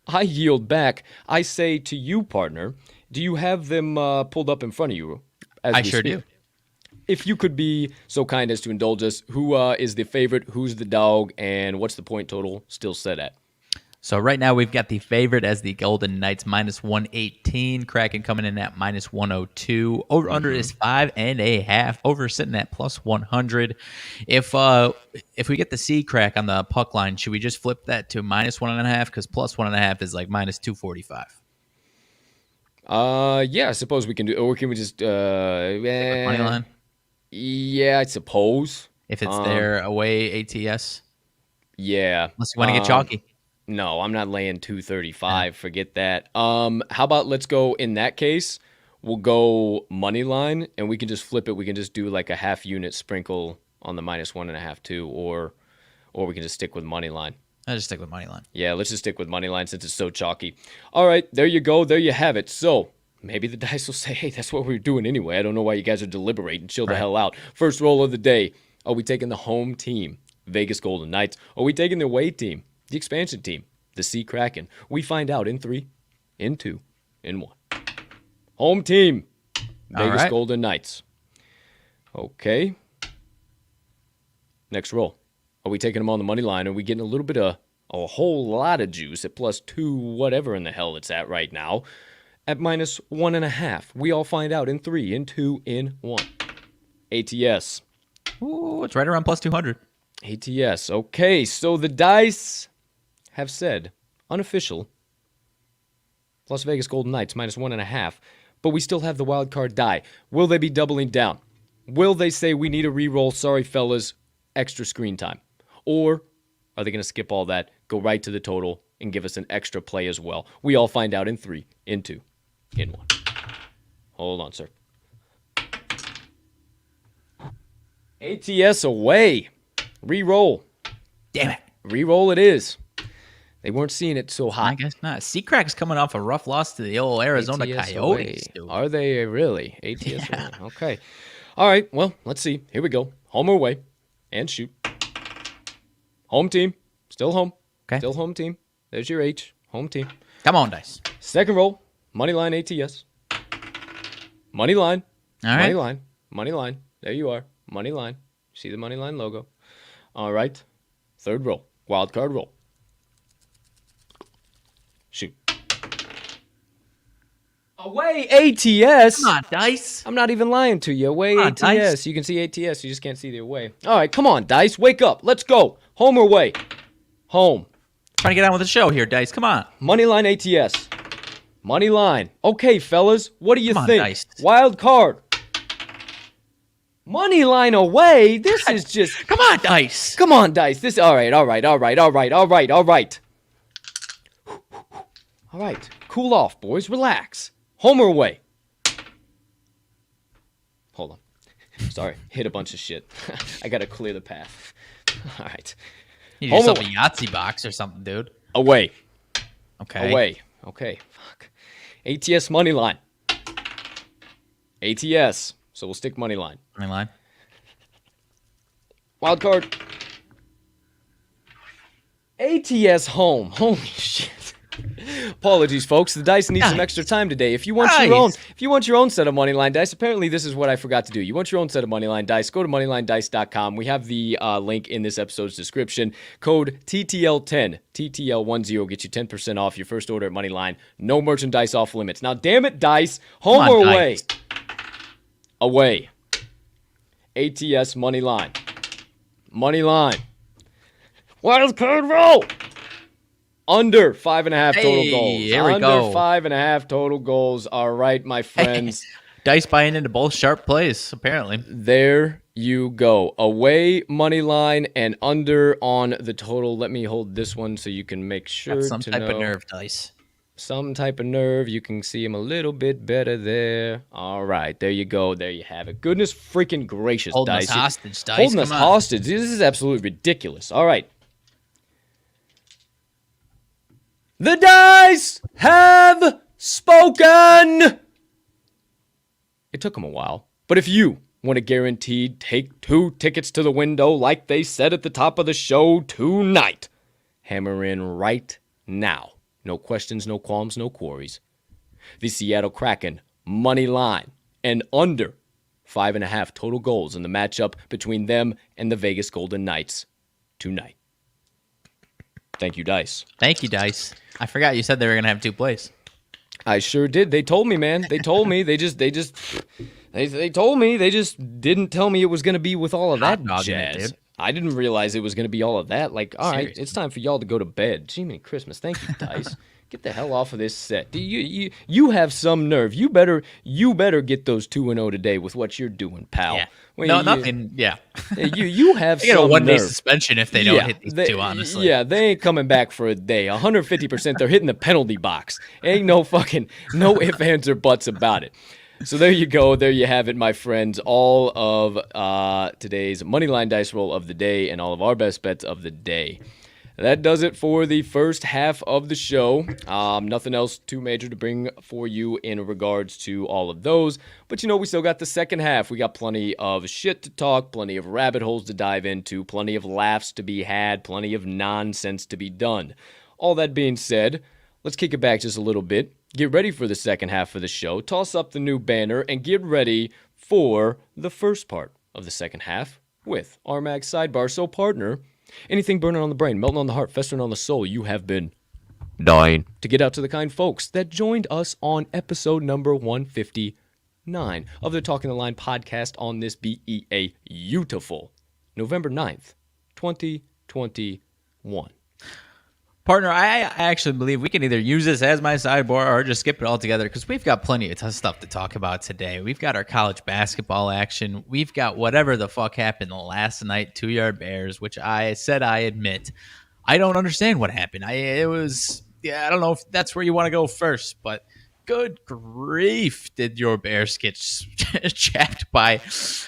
I yield back. I say to you, partner, do you have them pulled up in front of you? I sure do. If you could be so kind as to indulge us, who is the favorite, who's the dog, and what's the point total still set at? So right now we've got the favorite as the Golden Knights -118. Kraken coming in at -102. Over under is 5.5. Over sitting at +100. If we get the C crack on the puck line, should we just flip that to -1.5? Because +1.5 is like -245. Yeah, I suppose we can do. Or can we just Money line? Yeah, I suppose. If it's their away ATS? Yeah. Unless you want to get chalky. No, I'm not laying 235. Forget that. How about let's go in that case? We'll go money line, and we can just flip it. We can just do like a half unit sprinkle on the -1.5 too, or we can just stick with money line. I'll just stick with money line. Yeah, let's just stick with money line since it's so chalky. All right, there you go. There you have it. So maybe the dice will say, hey, that's what we were doing anyway. I don't know why you guys are deliberating. Chill the hell out. First roll of the day. Are we taking the home team, Vegas Golden Knights? Are we taking the away team, the expansion team, the Sea Kraken? We find out in 3, in 2, in 1. Home team, Vegas Golden Knights. Okay. Next roll. Are we taking them on the money line? Are we getting a little bit of a whole lot of juice at +2, whatever in the hell it's at right now, at -1.5? We all find out in 3, in 2, in 1. ATS. Ooh, it's right around +200. ATS. Okay, so the dice have said, unofficial, Las Vegas Golden Knights -1.5, but we still have the wild card die. Will they be doubling down? Will they say we need a re-roll? Sorry, fellas, extra screen time. Or are they going to skip all that, go right to the total, and give us an extra play as well? We all find out in 3, in 2, in 1. Hold on, sir. ATS away. Re-roll. Damn it. Re-roll it is. They weren't seeing it so hot. I guess not. Sea-Crack's coming off a rough loss to the old Arizona ATS Coyotes. away. Are they really? ATS away. Okay. All right. Well, let's see. Here we go. Home or away. And shoot. Home team. Still home. Okay. Still home team. There's your H. Home team. Come on, Dice. Second roll. Money line ATS. Money line. All right. Money line. Money line. There you are. Money line. See the money line logo. All right. Third roll. Wild card roll. Shoot. Away ATS. Come on, Dice. I'm not even lying to you. Away Come on, ATS. Dice. You can see ATS. You just can't see the away. All right. Come on, Dice. Wake up. Let's go. Home or away? Home. Trying to get on with the show here, Dice. Come on. Money line ATS. Money line. Okay, fellas. What do you Come on, think? Dice. Wild card. Money line away. This is just. Come on, Dice. Come on, Dice. This. All right. All right. All right. All right. All right. All right. All right. Cool off, boys. Relax. Home or away? Hold on. Sorry. Hit a bunch of shit. I got to clear the path. All right. You need yourself a Yahtzee box or something, dude. Away. Okay. Away. Okay. Fuck. ATS money line. ATS. So we'll stick money line. Money line. Wild card. ATS home. Holy shit. Apologies, folks. The dice need some extra time today. If you want your own set of Moneyline Dice, apparently this is what I forgot to do. You want your own set of Moneyline Dice, go to moneylinedice.com. We have the link in this episode's description. Code TTL10, TTL10 gets you 10% off your first order at Moneyline. No merchandise off limits. Now, damn it, Dice. Home or away? Dice. Away. ATS Moneyline. Moneyline. Wild card roll. Under 5.5 total goals. Here we go. Under 5.5 total goals. All right, my friends. Dice buying into both sharp plays, apparently. There you go. Away money line and under on the total. Let me hold this one so you can make sure Got some to type know. of nerve, Dice. Some type of nerve. You can see him a little bit better there. All right, there you go. There you have it. Goodness freaking gracious, Holding Dice. us hostage, Dice. Holding us Come on. hostage. This is absolutely ridiculous. All right. The dice have spoken. It took them a while, but if you want to guaranteed take 2 tickets to the window like they said at the top of the show tonight, hammer in right now. No questions, no qualms, no queries. The Seattle Kraken money line and under 5.5 total goals in the matchup between them and the Vegas Golden Knights tonight. Thank you, Dice. Thank you, Dice. I forgot you said they were going to have 2 plays. I sure did. They told me, man. They told me. They told me. They just didn't tell me it was going to be with all of that jazz. I didn't realize it was going to be all of that. Like, all right, it's time for y'all to go to bed. Jiminy Christmas. Thank you, Dice. Get the hell off of this set. You have some nerve. You better get those 2-0 today with what you're doing, pal. Yeah. Well, nothing. Yeah. You have They get some a 1-day nerve. suspension if they don't hit these 2, honestly. Yeah, they ain't coming back for a day. 150%, they're hitting the penalty box. Ain't no ifs, ands, or buts about it. So there you go. There you have it, my friends. All of today's Moneyline Dice roll of the day and all of our best bets of the day. That does it for the first half of the show. Nothing else too major to bring for you in regards to all of those. But, we still got the second half. We got plenty of shit to talk, plenty of rabbit holes to dive into, plenty of laughs to be had, plenty of nonsense to be done. All that being said, let's kick it back just a little bit. Get ready for the second half of the show. Toss up the new banner and get ready for the first part of the second half with RMags Sidebar. So, partner, anything burning on the brain, melting on the heart, festering on the soul, you have been dying to get out to the kind folks that joined us on episode number 159 of the Talking the Line podcast on this beautiful November 9th, 2021. Partner, I actually believe we can either use this as my sidebar or just skip it all together because we've got plenty of stuff to talk about today. We've got our college basketball action. We've got whatever the fuck happened last night, 2-yard bears, which I admit, I don't understand what happened. I don't know if that's where you want to go first, but good grief, did your Bears get chapped by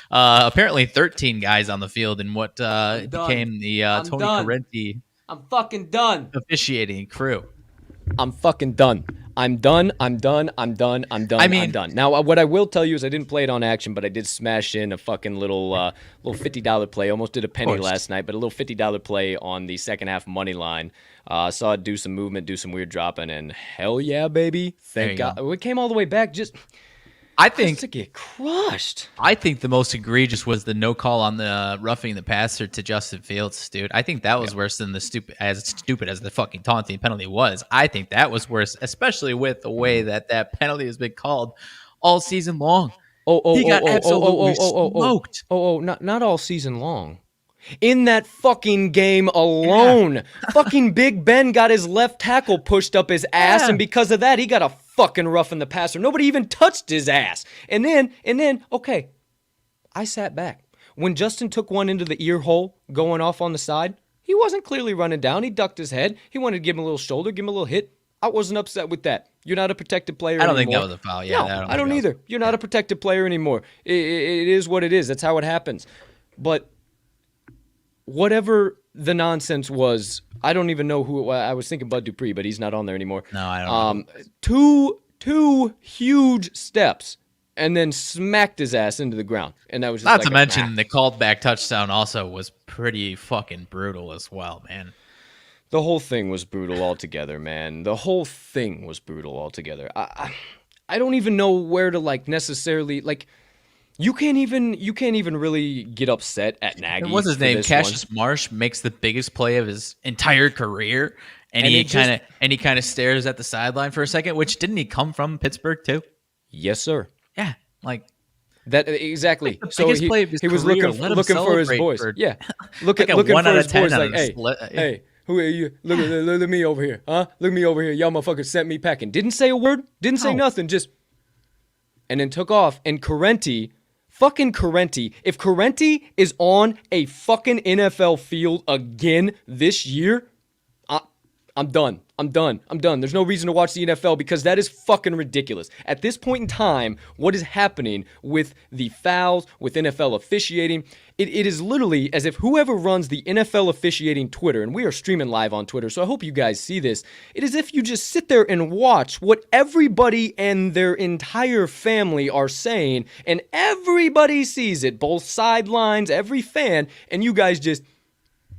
apparently 13 guys on the field in what became the Tony Correnti I'm fucking done. officiating crew. I'm fucking done. I'm done. I'm done. Now, what I will tell you is I didn't play it on action, but I did smash in a fucking little $50 play. Almost did a penny last night, but a little $50 play on the second half money line. Saw it do some movement, do some weird dropping, and hell yeah, baby. Thank God. We came all the way back I think to get crushed. I think the most egregious was the no call on the roughing the passer to Justin Fields, dude. I think that was worse than the stupid as the fucking taunting penalty was. I think that was worse, especially with the way that penalty has been called all season long. He got absolutely smoked. Not all season long. In that fucking game alone, fucking Big Ben got his left tackle pushed up his ass, and because of that, he got a fucking roughing the passer. Nobody even touched his ass. And then, okay, I sat back. When Justin took one into the ear hole going off on the side, he wasn't clearly running down. He ducked his head. He wanted to give him a little shoulder, give him a little hit. I wasn't upset with that. You're not a protected player anymore. I don't think that was a foul. Yeah, no, I don't either. You're not a protected player anymore. It is what it is. That's how it happens. But whatever the nonsense was, I don't even know who it was. I was thinking Bud Dupree, but he's not on there anymore. No, I don't know. Two huge steps and then smacked his ass into the ground. And that was just Not like to mention the called back touchdown also was pretty fucking brutal as well, man. The whole thing was brutal altogether, man. The whole thing was brutal altogether. I don't even know where to necessarily you can't even really get upset at Nagy. What's his name? Cassius Marsh makes the biggest play of his entire career, and he kind of stares at the sideline for a second. Which didn't he come from Pittsburgh too? Yes, sir. Yeah, like that exactly. So he was looking for his boys. Yeah, looking for his boys. Like, hey. Who are you? Look at me over here, huh? Look at me over here. Y'all motherfuckers sent me packing. Didn't say a word. Didn't say nothing. Just and then took off. And fucking Correnti. If Correnti is on a fucking NFL field again this year, I'm done. I'm done. There's no reason to watch the NFL because that is fucking ridiculous. At this point in time, what is happening with the fouls, with NFL officiating, it is literally as if whoever runs the NFL officiating Twitter, and we are streaming live on Twitter, so I hope you guys see this, it is if you just sit there and watch what everybody and their entire family are saying, and everybody sees it, both sidelines, every fan, and you guys just,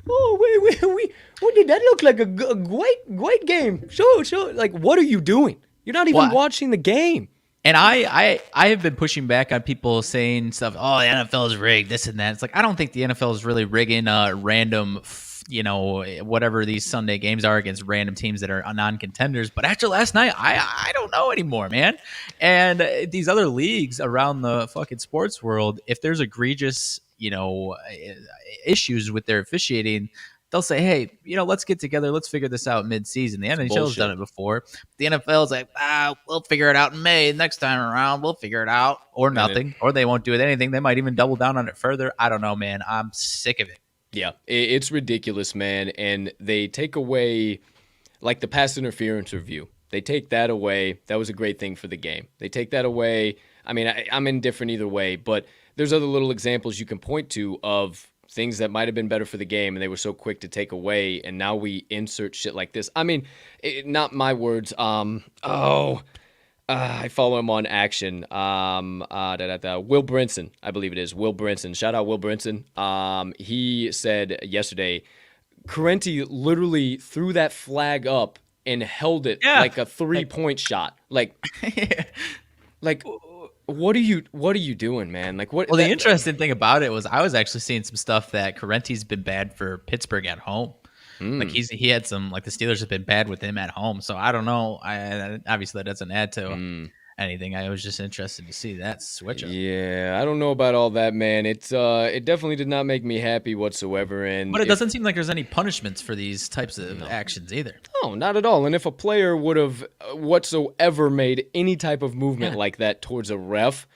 what did that look like? A great game. Show. Like, what are you doing? You're not even watching the game. And I have been pushing back on people saying stuff. Oh, the NFL is rigged, this and that. It's like I don't think the NFL is really rigging random, whatever these Sunday games are against random teams that are non-contenders. But after last night, I don't know anymore, man. And these other leagues around the fucking sports world, if there's egregious issues with their officiating, they'll say, hey, let's get together. Let's figure this out mid-season. The NHL's done it before. The NFL's like, we'll figure it out in May. Next time around, we'll figure it out. Or nothing. Or they won't do it anything. They might even double down on it further. I don't know, man. I'm sick of it. Yeah, it's ridiculous, man. And they take away, like the pass interference review. They take that away. That was a great thing for the game. They take that away. I mean, I'm indifferent either way, but there's other little examples you can point to of things that might have been better for the game, and they were so quick to take away, and now we insert shit like this. I mean, not my words. I follow him on MACtion. Will Brinson, I believe it is. Will Brinson. Shout out Will Brinson. He said yesterday, Correnti literally threw that flag up and held it like a 3-point shot. Like, what are you doing, man? Like what? Well, the interesting thing about it was I was actually seeing some stuff that Correnti's been bad for Pittsburgh at home. Like he had some, like the Steelers have been bad with him at home. So I don't know. Obviously that doesn't add to anything. I was just interested to see that switch up. Yeah, I don't know about all that, man. It definitely did not make me happy whatsoever. But it doesn't seem like there's any punishments for these types of actions either. No, not at all. And if a player would have whatsoever made any type of movement like that towards a ref,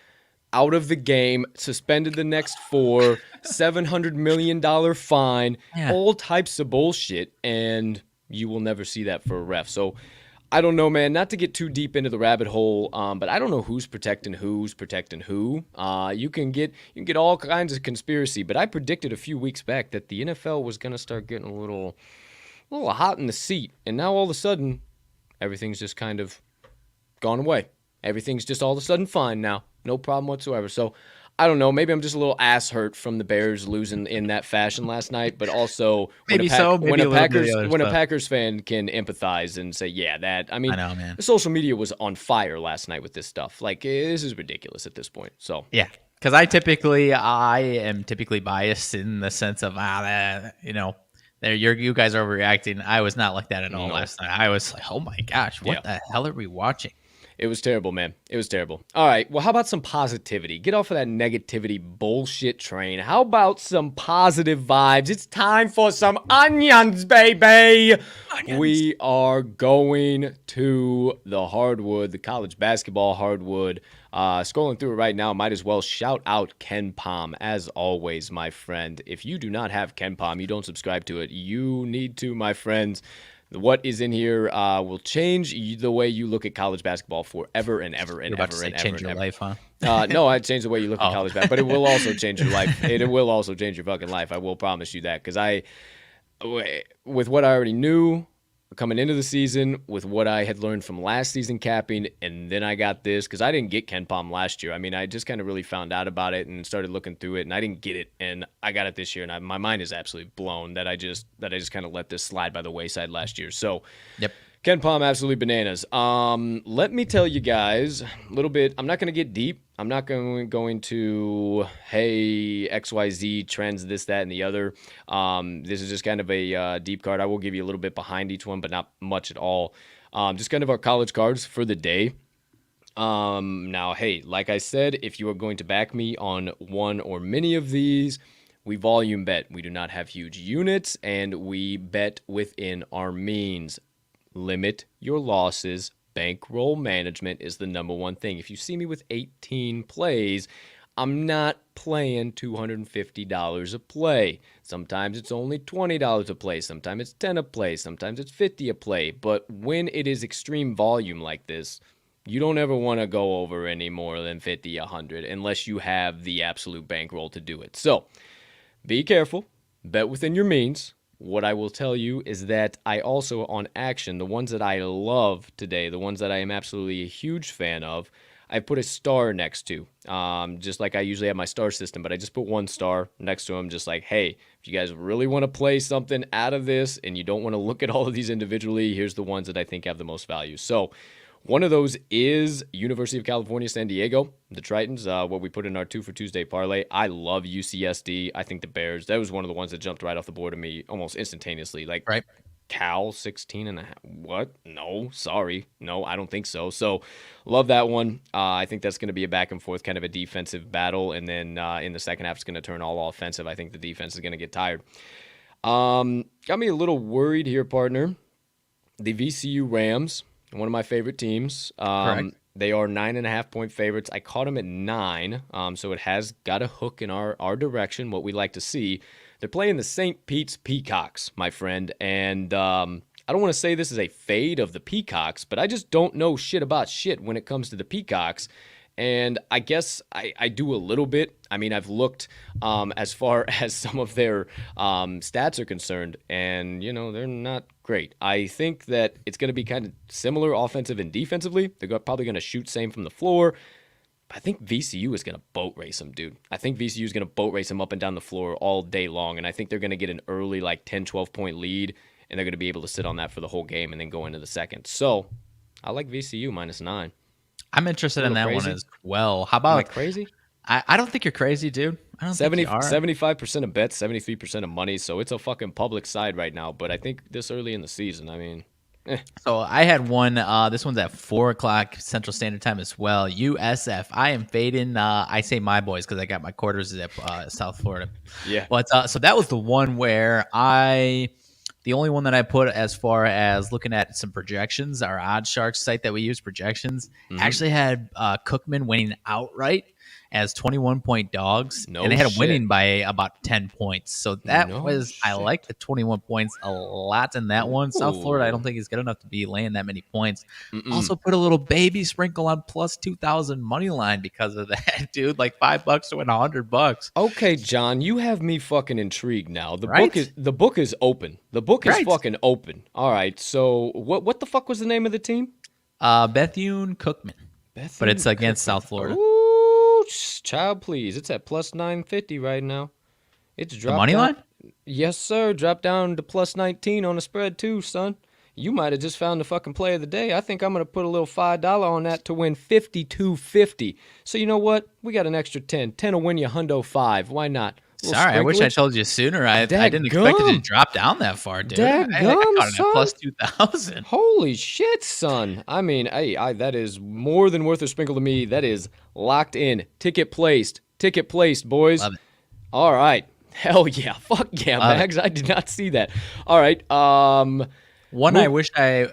out of the game, suspended the next 4, $700 million fine, all types of bullshit, and you will never see that for a ref. So I don't know, man. Not to get too deep into the rabbit hole, but I don't know who's protecting who. You can get all kinds of conspiracy, but I predicted a few weeks back that the NFL was going to start getting a little hot in the seat, and now all of a sudden, everything's just kind of gone away. Everything's just all of a sudden fine now. No problem whatsoever. So I don't know. Maybe I'm just a little ass hurt from the Bears losing in that fashion last night, but also when a Packers fan can empathize and say, yeah, that. I mean, I know, man. The social media was on fire last night with this stuff. Like, this is ridiculous at this point. So yeah, because I am typically biased in the sense of you guys are overreacting. I was not like that at all last night. I was like, oh my gosh, what the hell are we watching? It was terrible, man. It was terrible. All right. Well, how about some positivity? Get off of that negativity bullshit train. How about some positive vibes? It's time for some onions, baby. Onions. We are going to the hardwood, the college basketball hardwood. Scrolling through it right now, might as well shout out KenPom. As always, my friend, if you do not have KenPom, you don't subscribe to it, you need to, my friends. What is in here will change the way you look at college basketball forever and ever and ever and ever. Change your life, huh? No, I'd change the way you look at college basketball, but it will also change your life. It will also change your fucking life. I will promise you that, because with what I already knew, coming into the season with what I had learned from last season capping, and then I got this because I didn't get Ken Palm last year. I mean, I just kind of really found out about it and started looking through it, and I didn't get it, and I got it this year, and my mind is absolutely blown that I just kind of let this slide by the wayside last year. So, Yep. Ken Palm, absolutely bananas. Let me tell you guys a little bit. I'm not going to get deep. I'm not going to, hey, XYZ trends, this, that, and the other. This is just kind of a deep card. I will give you a little bit behind each one, but not much at all. Just kind of our college cards for the day. Now, hey, like I said, if you are going to back me on one or many of these, we volume bet. We do not have huge units, and we bet within our means. Limit your losses. Bankroll management is the number one thing. If you see me with 18 plays, I'm not playing $250 a play. Sometimes it's only $20 a play. Sometimes it's $10 a play. Sometimes it's $50 a play. But when it is extreme volume like this, you don't ever want to go over any more than 50, 100, unless you have the absolute bankroll to do it. So be careful. Bet within your means. What I will tell you is that I also, on MACtion, the ones that I love today, the ones that I am absolutely a huge fan of, I put a star next to, just like I usually have my star system, but I just put one star next to them, just like, hey, if you guys really want to play something out of this and you don't want to look at all of these individually, here's the ones that I think have the most value. So one of those is University of California, San Diego, the Tritons, what we put in our Twofer Tuesday Parlay. I love UCSD. I think the Bears, that was one of the ones that jumped right off the board to me almost instantaneously. Like, Right. Cal, 16 and a half. What? No, sorry. No, I don't think so. So, love that one. I think that's going to be a back and forth kind of a defensive battle. And then in the second half, it's going to turn all offensive. I think the defense is going to get tired. Got me a little worried here, partner. The VCU Rams. One of my favorite teams. Correct. They are 9.5-point favorites. I caught them at 9, so it has got a hook in our direction, what we like to see. They're playing the St. Pete's Peacocks, my friend, and I don't want to say this is a fade of the Peacocks, but I just don't know shit about shit when it comes to the Peacocks. And I guess I do a little bit. I mean, I've looked as far as some of their stats are concerned, and, you know, they're not great. I think that it's going to be kind of similar offensive and defensively. They're probably going to shoot same from the floor. But I think VCU is going to boat race them, dude. I think VCU is going to boat race them up and down the floor all day long, and I think they're going to get an early, like, 10, 12-point lead, and they're going to be able to sit on that for the whole game and then go into the second. So I like VCU -9. I'm interested in that crazy. one as well. How about Am I crazy? I don't think you're crazy, dude. I don't think you are. 75% of bets, 73% of money, so it's a fucking public side right now. But I think this early in the season, I mean, So I had one. This one's at 4:00 Central Standard Time as well. USF. I am fading. I say my boys because I got my quarters at South Florida. Yeah. But so that was the one where the only one that I put as far as looking at some projections, our Odd Sharks site that we use projections, actually had Cookman winning outright as 21-point dogs, No and they had him shit. winning by about 10 points. So that No I shit. like the 21 points a lot in that one. South Florida, I don't think is good enough to be laying that many points. Also put a little baby sprinkle on plus 2,000 money line because of that, dude. Like $5 to win $100. Okay, John, you have me fucking intrigued now. The Right? book is open. The book is Right. fucking open. All right. So what the fuck was the name of the team? Bethune Cookman, but it's against South Florida. Ooh, child, please. It's at plus 950 right now. It's dropped money down- line? Yes, sir. Dropped down to plus 19 on the spread too, son. You might have just found the fucking play of the day. I think I'm gonna put a little $5 on that to win 52.50. So you know what? We got an extra 10. 10 will win you hundo 5. Why not? Little Sorry, I wish I sprinklage. told you sooner. I didn't expect it to Dadgum. drop down that far, dude. I Dadgum, caught it son. at plus 2,000. Holy shit, son. I mean, hey, that is more than worth a sprinkle to me. That is locked in. Ticket placed, boys. Love it. All right. Hell yeah. Fuck yeah, Love it. Mags. I did not see that. All right. One I wish I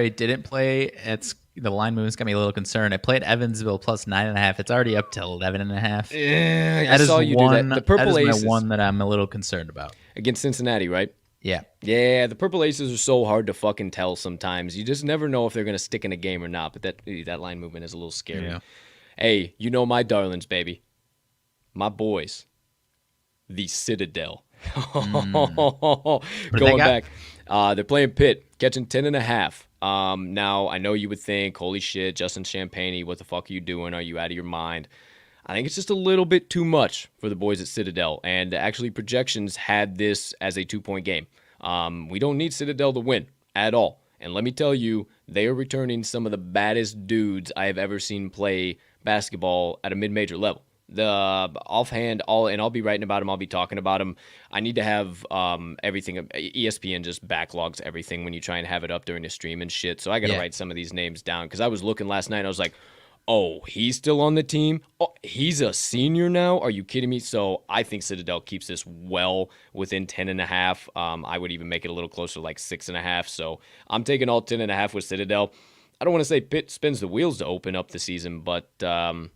didn't play. It's the line movement's got me a little concerned. I played Evansville plus 9.5. It's already up to 11.5. I saw you do that. The Purple that is Aces my one that I'm a little concerned about. against Cincinnati, right? Yeah. Yeah, the Purple Aces are so hard to fucking tell sometimes. You just never know if they're going to stick in a game or not, but that line movement is a little scary. Yeah. Hey, you know my darlings, baby. My boys. The Citadel. they Going got? back. They're playing Pitt. catching 10.5. Now, I know you would think, holy shit, Justin Champagne, what the fuck are you doing? Are you out of your mind? I think it's just a little bit too much for the boys at Citadel. And actually, projections had this as a 2-point game. We don't need Citadel to win at all. And let me tell you, they are returning some of the baddest dudes I have ever seen play basketball at a mid-major level. The offhand, I'll be writing about them. I'll be talking about them. I need to have everything. ESPN just backlogs everything when you try and have it up during the stream and shit. So I got to write some of these names down because I was looking last night and I was like, oh, he's still on the team? Oh, he's a senior now? Are you kidding me? So I think Citadel keeps this well within 10.5. I would even make it a little closer, like 6.5. So I'm taking all 10.5 with Citadel. I don't want to say Pitt spins the wheels to open up the season, but I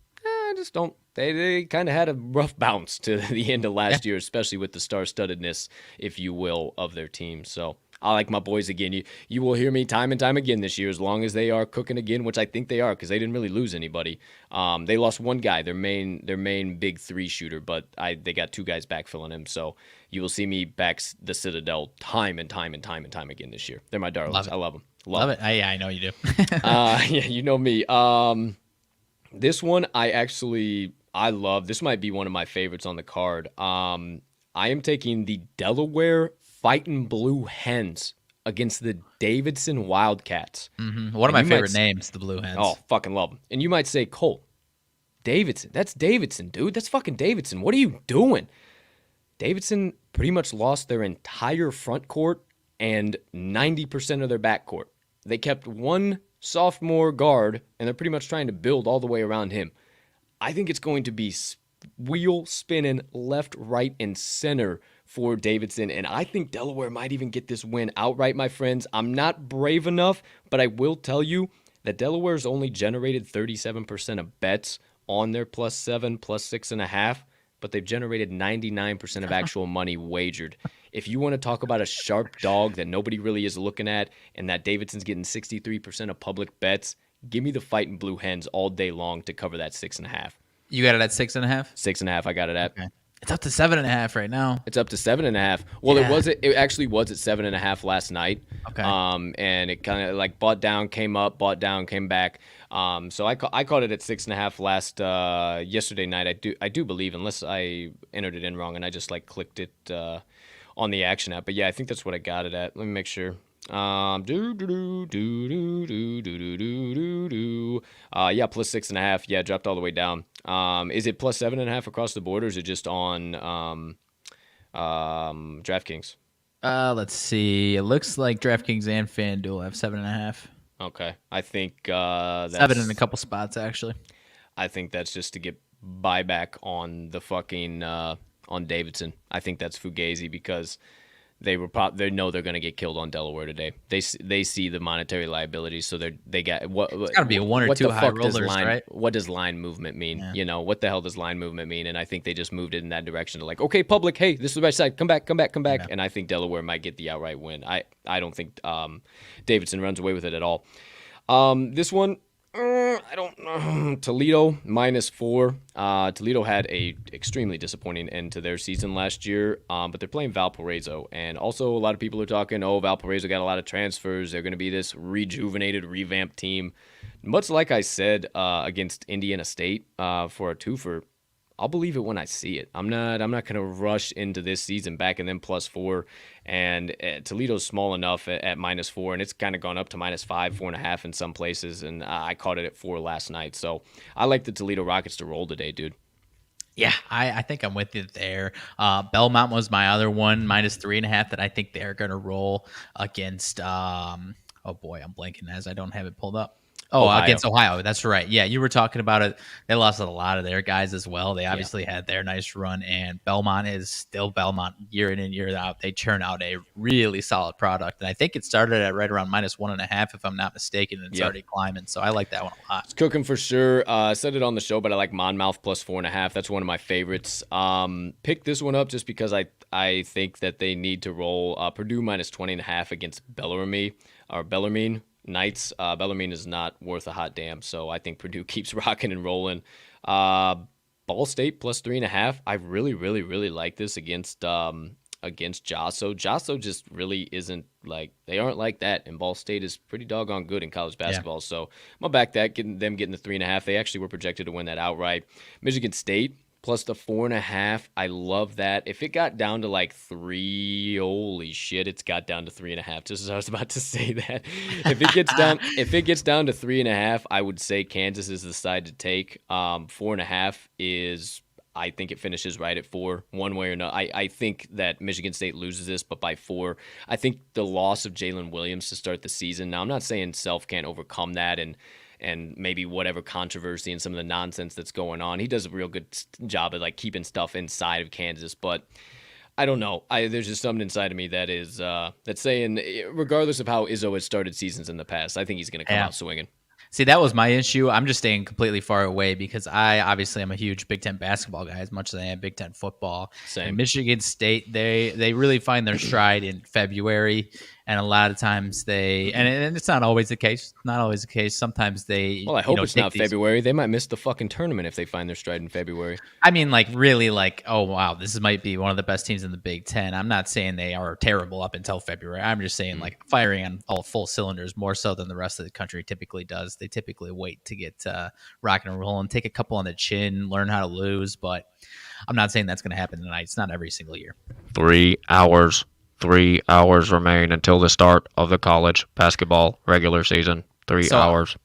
just don't. They kind of had a rough bounce to the end of last year, especially with the star-studdedness, if you will, of their team. So I like my boys again. You will hear me time and time again this year, as long as they are cooking again, which I think they are, because they didn't really lose anybody. They lost one guy, their main big three shooter, but they got two guys backfilling him. So you will see me back the Citadel time and time again this year. They're my darlings. I love them. Love it. I know you do. Yeah, you know me. This one I love. This might be one of my favorites on the card. I am taking the Delaware Fightin' Blue Hens against the Davidson Wildcats. Mm-hmm. One of my favorite names, the Blue Hens. Oh, fucking love them. And you might say, Colt, Davidson. That's Davidson, dude. That's fucking Davidson. What are you doing? Davidson pretty much lost their entire front court and 90% of their back court. They kept one sophomore guard, and they're pretty much trying to build all the way around him. I think it's going to be wheel spinning left, right, and center for Davidson, and I think Delaware might even get this win outright, my friends. I'm not brave enough, but I will tell you that Delaware's only generated 37% of bets on their +7, +6.5, but they've generated 99% of actual money wagered. If you want to talk about a sharp dog that nobody really is looking at, and that Davidson's getting 63% of public bets, give me the Fightin' Blue Hens all day long to cover that 6.5. You got it at 6.5? 6.5, I got it at. Okay. It's up to 7.5 right now. It's up to 7.5. Well, it actually was at 7.5 last night. Okay. And it kind of like bought down, came up, bought down, came back. So I caught it at 6.5 yesterday night. I do believe, unless I entered it in wrong and I just like clicked it on the MACtion app. But yeah, I think that's what I got it at. Let me make sure. Yeah, +6.5. Yeah, dropped all the way down. Is it +7.5 across the board, or is it just on DraftKings? Let's see. It looks like DraftKings and FanDuel have 7.5. Okay, I think that's 7 in a couple spots actually. I think that's just to get buyback on the fucking on Davidson. I think that's Fugazi because they know they're going to get killed on Delaware today. They see the monetary liability, so they got what? It's got to be a one or two high rollers, right? What does line movement mean? Yeah. You know, what the hell does line movement mean? And I think they just moved it in that direction to like, okay, public, hey, this is the right side. Come back. Yeah. And I think Delaware might get the outright win. I don't think Davidson runs away with it at all. This one, I don't know. Toledo -4. Toledo had a extremely disappointing end to their season last year, but they're playing Valparaiso. And also a lot of people are talking, Valparaiso got a lot of transfers. They're going to be this rejuvenated, revamped team. Much like I said against Indiana State for a twofer, I'll believe it when I see it. I'm not going to rush into this season backing them +4. And Toledo's small enough at -4, and it's kind of gone up to -5, 4.5 in some places. And I caught it at 4 last night. So I like the Toledo Rockets to roll today, dude. Yeah, I think I'm with you there. Belmont was my other one, -3.5, that I think they're going to roll against. Oh boy, I'm blanking as I don't have it pulled up. Ohio. Against Ohio. That's right. Yeah, you were talking about it. They lost a lot of their guys as well. They obviously had their nice run, and Belmont is still Belmont year in and year out. They churn out a really solid product, and I think it started at right around -1.5, if I'm not mistaken, and it's already climbing. So I like that one a lot. It's cooking for sure. I said it on the show, but I like Monmouth +4.5. That's one of my favorites. Pick this one up just because I think that they need to roll Purdue -20.5 against Bellarmine. Knights. Bellarmine is not worth a hot damn, so I think Purdue keeps rocking and rolling. Ball State +3.5. I really, really, really like this against against Jasso. Jasso just really isn't like, they aren't like that. And Ball State is pretty doggone good in college basketball. So I'm going to back that, getting the 3.5. They actually were projected to win that outright. Michigan State plus the 4.5. I love that. If it got down to like 3, holy shit, it's got down to 3.5. Just as I was about to say that. If it gets down to 3.5, I would say Kansas is the side to take. 4.5 is, I think it finishes right at 4, one way or another. I think that Michigan State loses this, but by 4. I think the loss of Jalen Williams to start the season. Now, I'm not saying Self can't overcome that and maybe whatever controversy and some of the nonsense that's going on. He does a real good job of like keeping stuff inside of Kansas, but I don't know. There's just something inside of me that is that's saying, regardless of how Izzo has started seasons in the past, I think he's going to come out swinging. See, that was my issue. I'm just staying completely far away because I obviously am a huge Big Ten basketball guy as much as I am Big Ten football. Same. And Michigan State, they really find their stride in February. And a lot of times and it's not always the case. Not always the case. Sometimes they. Well, I hope it's not February. They might miss the fucking tournament if they find their stride in February. I mean, like really, like, oh wow, this might be one of the best teams in the Big Ten. I'm not saying they are terrible up until February. I'm just saying like firing on all full cylinders more so than the rest of the country typically does. They typically wait to get rocking and rolling, take a couple on the chin, learn how to lose. But I'm not saying that's going to happen tonight. It's not every single year. 3 hours. 3 hours remain until the start of the college basketball regular season. 3 hours.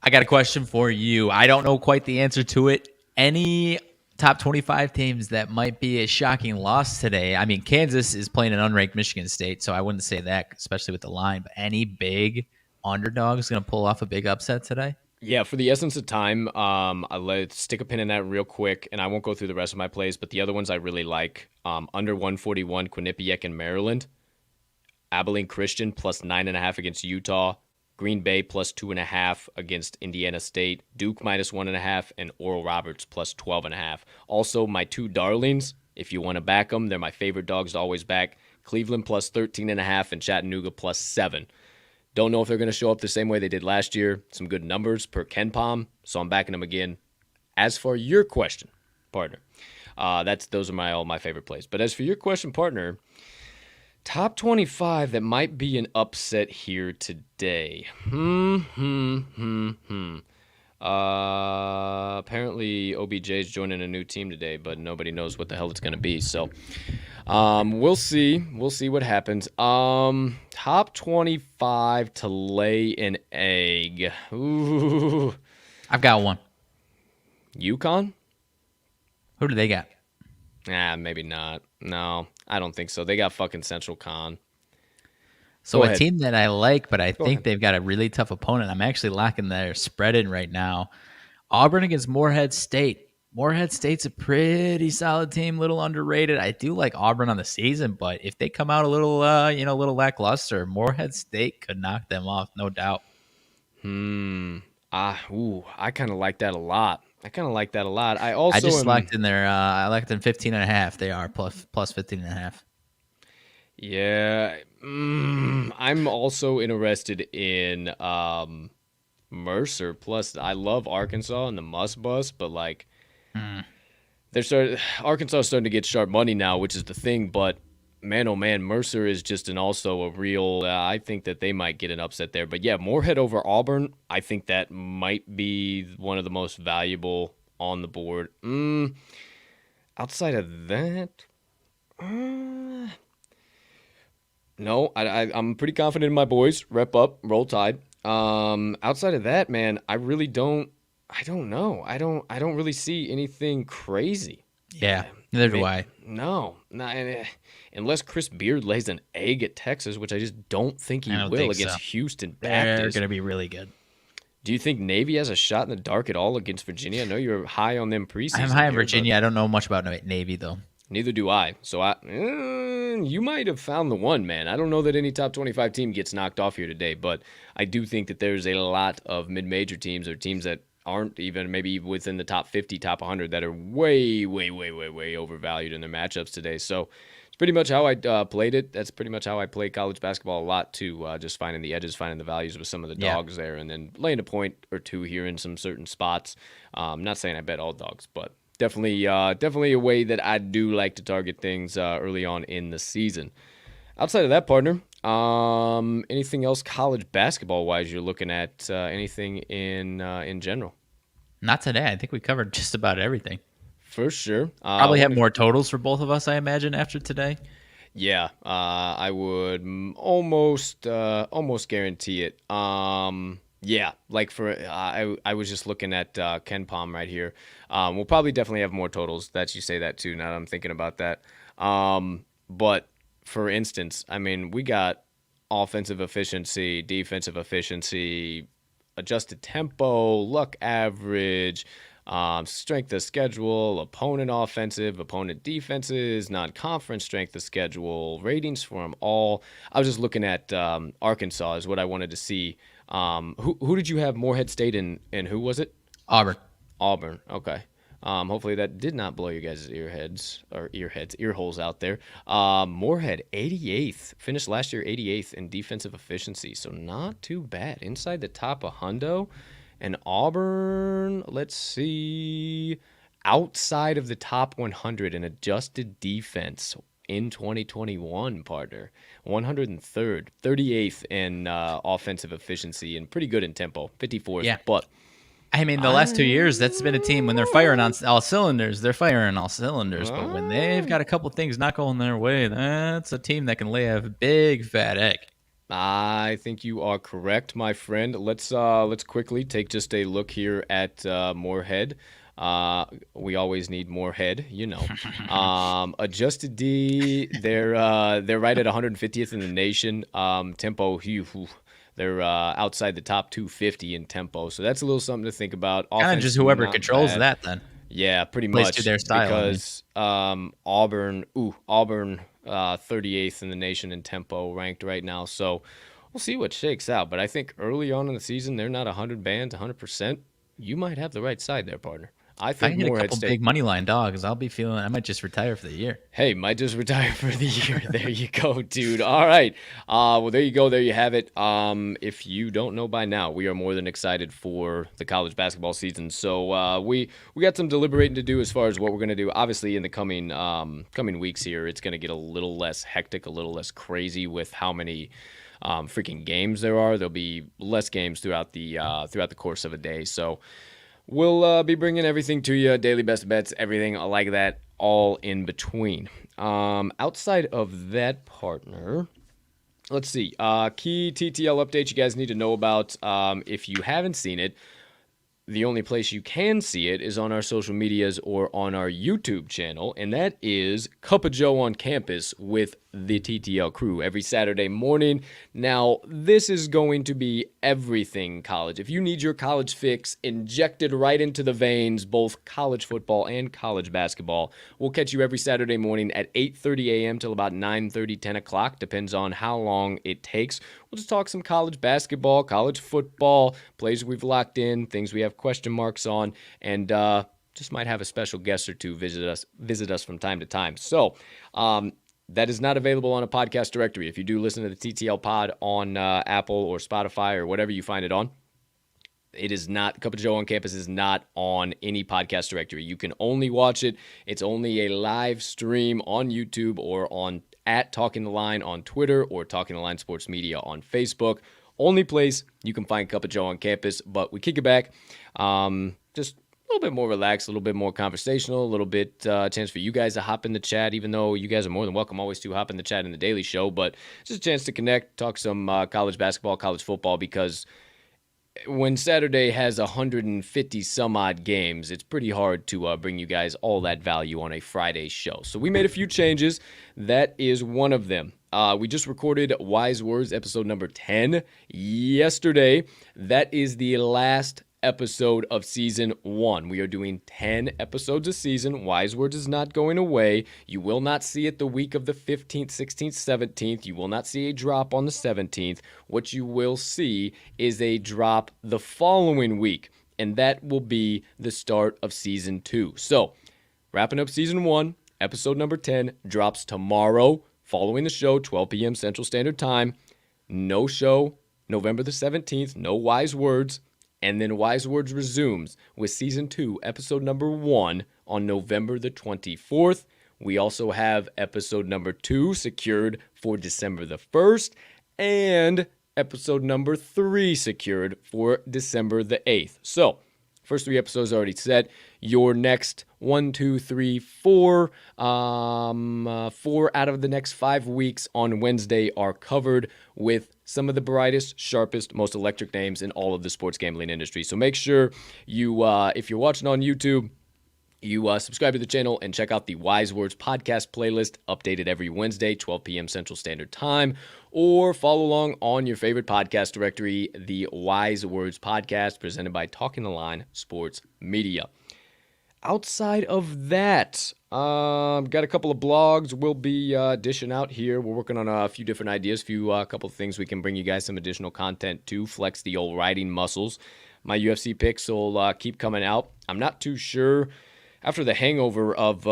I got a question for you. I don't know quite the answer to it. Any top 25 teams that might be a shocking loss today? I mean, Kansas is playing an unranked Michigan State, so I wouldn't say that, especially with the line. But any big underdogs going to pull off a big upset today? Yeah, for the essence of time, let's stick a pin in that real quick, and I won't go through the rest of my plays, but the other ones I really like. Under 141, Quinnipiac and Maryland. Abilene Christian plus 9.5 against Utah. Green Bay plus 2.5 against Indiana State. Duke minus 1.5, and Oral Roberts plus 12.5. Also, my two darlings, if you want to back them, they're my favorite dogs to always back. Cleveland plus 13.5 and Chattanooga plus 7. Don't know if they're going to show up the same way they did last year. Some good numbers per KenPom, so I'm backing them again. As for your question, partner, those are all my favorite plays. But as for your question, partner, top 25 that might be an upset here today. Apparently OBJ is joining a new team today, but nobody knows what the hell it's going to be. So we'll see. We'll see what happens. Top 25 to lay an egg. Ooh. I've got one. UConn? Who do they got? Maybe not. No, I don't think so. They got fucking Central Con. So a team that I like, but I think they've got a really tough opponent. I'm actually locking their spread in right now. Auburn against Morehead State. Morehead State's a pretty solid team, little underrated. I do like Auburn on the season, but if they come out a little lackluster, Morehead State could knock them off, no doubt. I kind of like that a lot. I just locked in there. I locked in 15.5. They are plus 15.5. Yeah, I'm also interested in Mercer. Plus, I love Arkansas and the Must Bus, but like, Arkansas is starting to get sharp money now, which is the thing. But man, oh man, Mercer is just also a real. I think that they might get an upset there. But yeah, Morehead over Auburn. I think that might be one of the most valuable on the board. Outside of that, no, I'm pretty confident in my boys. Rep up, roll tide. Outside of that, man, I really don't. I don't know. I don't really see anything crazy. Yeah, neither do I. No, not unless Chris Beard lays an egg at Texas, which I just don't think he will against Houston Baptist. They're going to be really good. Do you think Navy has a shot in the dark at all against Virginia? I know you're high on them preseason. I'm high on Virginia. I don't know much about Navy, though. Neither do I. So you might have found the one, man. I don't know that any top 25 team gets knocked off here today, but I do think that there's a lot of mid-major teams or teams that aren't even maybe within the top 50, top 100 that are way, way, way, way, way overvalued in their matchups today. So it's pretty much how I played it. That's pretty much how I play college basketball a lot too, just finding the edges, finding the values with some of the dogs there, and then laying a point or two here in some certain spots. I'm not saying I bet all dogs, but definitely a way that I do like to target things early on in the season. Outside of that, partner, anything else college basketball wise you're looking at? Anything in general? Not today. I think we covered just about everything. For sure. Probably have more totals for both of us, I imagine, after today. Yeah, I would almost guarantee it. Yeah, like for I was just looking at Ken Palm right here. We'll probably definitely have more totals that you say that too. Now that I'm thinking about that. But for instance, I mean, we got offensive efficiency, defensive efficiency, adjusted tempo, luck average, strength of schedule, opponent offensive, opponent defenses, non-conference strength of schedule, ratings for them all. I was just looking at Arkansas is what I wanted to see. Who did you have? Morehead State and who was it? Auburn. Auburn. Okay. Hopefully that did not blow you guys' ear holes out there. Morehead, 88th. Finished last year 88th in defensive efficiency, so not too bad. Inside the top of Hundo. And Auburn, let's see, outside of the top 100 in adjusted defense in 2021, partner. 103rd, 38th in offensive efficiency, and pretty good in tempo, 54th. Yeah. But I mean, the last 2 years, that's been a team when they're firing on all cylinders. They're firing all cylinders, but when they've got a couple things not going their way, that's a team that can lay a big fat egg. I think you are correct, my friend. Let's quickly take just a look here at Morehead. We always need more head, you know. Adjusted D, they're right at 150th in the nation. Tempo, they're outside the top 250 in tempo, so that's a little something to think about. Kind of just whoever controls that, then. Yeah, pretty Plays much to their style, because Auburn, 38th in the nation in tempo, ranked right now. So we'll see what shakes out. But I think early on in the season, they're not 100 bands, 100%. You might have the right side there, partner. I think get Morehead a couple State, big money line dogs. I'll be feeling I might just retire for the year. Hey, might just retire for the year. There you go, dude. All right. Well, there you go. There you have it. If you don't know by now, we are more than excited for the college basketball season. So we got some deliberating to do as far as what we're going to do. Obviously, in the coming weeks here, it's going to get a little less hectic, a little less crazy with how many freaking games there are. There'll be less games throughout the course of a day. So we'll be bringing everything to you, daily best bets, everything like that, all in between. Outside of that, partner, let's see. Key TTL updates you guys need to know about. If you haven't seen it, the only place you can see it is on our social medias or on our YouTube channel, and that is Cup of Joe on Campus with the TTL crew every Saturday morning. Now, this is going to be everything college. If you need your college fix injected right into the veins, both college football and college basketball, we'll catch you every Saturday morning at 8:30 a.m. till about 9:30, 10 o'clock. Depends on how long it takes. We'll just talk some college basketball, college football, plays we've locked in, things we have question marks on, and just might have a special guest or two visit us from time to time. So, that is not available on a podcast directory. If you do listen to the TTL pod on Apple or Spotify or whatever you find it on, it is not, Cup of Joe on Campus is not on any podcast directory. You can only watch it. It's only a live stream on YouTube or on at Talking the Line on Twitter or Talking the Line Sports Media on Facebook. Only place you can find Cup of Joe on Campus, but we kick it back. Just a little bit more relaxed, a little bit more conversational, a little bit chance for you guys to hop in the chat, even though you guys are more than welcome always to hop in the chat in the Daily Show, but just a chance to connect, talk some college basketball, college football, because when Saturday has 150 some odd games, it's pretty hard to bring you guys all that value on a Friday show. So we made a few changes. That is one of them. We just recorded Wise Words episode number 10 yesterday. That is the last episode of season 1. We are doing 10 episodes a season. Wise Words is not going away. You will not see it the week of the 15th, 16th, 17th. You will not see a drop on the 17th. What you will see is a drop the following week, and that will be the start of season 2. So, wrapping up season 1, episode number 10 drops tomorrow following the show, 12 p.m. Central Standard Time. No show November the 17th, no Wise Words. And then Wise Words resumes with Season 2, Episode number 1 on November the 24th. We also have Episode number 2 secured for December the 1st. And Episode number 3 secured for December the 8th. So, first 3 episodes already set. Your next 4 out of the next 5 weeks on Wednesday are covered with some of the brightest, sharpest, most electric names in all of the sports gambling industry. So make sure you, if you're watching on YouTube, you subscribe to the channel and check out the Wise Words podcast playlist, updated every Wednesday, 12 p.m. Central Standard Time, or follow along on your favorite podcast directory, the Wise Words podcast, presented by Talking the Line Sports Media. Outside of that, got a couple of blogs we'll be dishing out here. We're working on a few different ideas, a couple of things we can bring you guys some additional content to flex the old writing muscles. My UFC picks will keep coming out. I'm not too sure. After the hangover of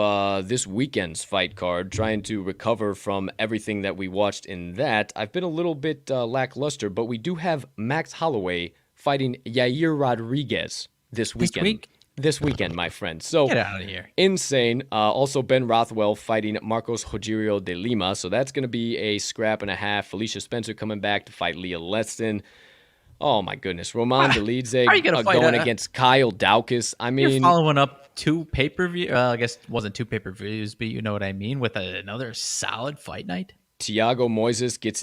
this weekend's fight card, trying to recover from everything that we watched in that, I've been a little bit lackluster, but we do have Max Holloway fighting Yair Rodriguez this weekend. This weekend, my friend. So, get out of here. Insane. Also, Ben Rothwell fighting Marcos Rogerio de Lima. So that's going to be a scrap and a half. Felicia Spencer coming back to fight Leah Leston. Oh, my goodness. Roman Dolidze going against Kyle Daukaus. I mean, you're following up 2 pay-per-view. I guess it wasn't 2 pay-per-views, but you know what I mean, with another solid fight night. Thiago Moises gets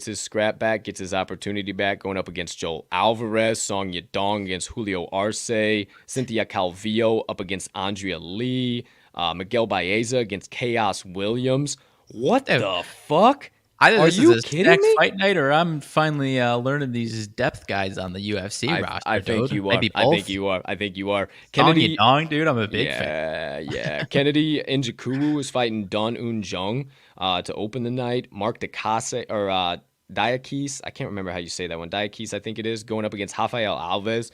his scrap back, gets his opportunity back, going up against Joel Alvarez. Song Yadong against Julio Arce. Cynthia Calvillo up against Andrea Lee. Miguel Baeza against Chaos Williams. What the fuck? Either Are this you is a kidding me? fight night, or I'm finally learning these depth guys on the UFC roster. I think you are. Maybe both. I think you are. Kennedy Dong, dude, I'm a big fan. Yeah. Kennedy Njoku is fighting Don Un Jung to open the night. Mark Diakise or Diakise, I can't remember how you say that one. Diakise, I think it is, going up against Rafael Alves.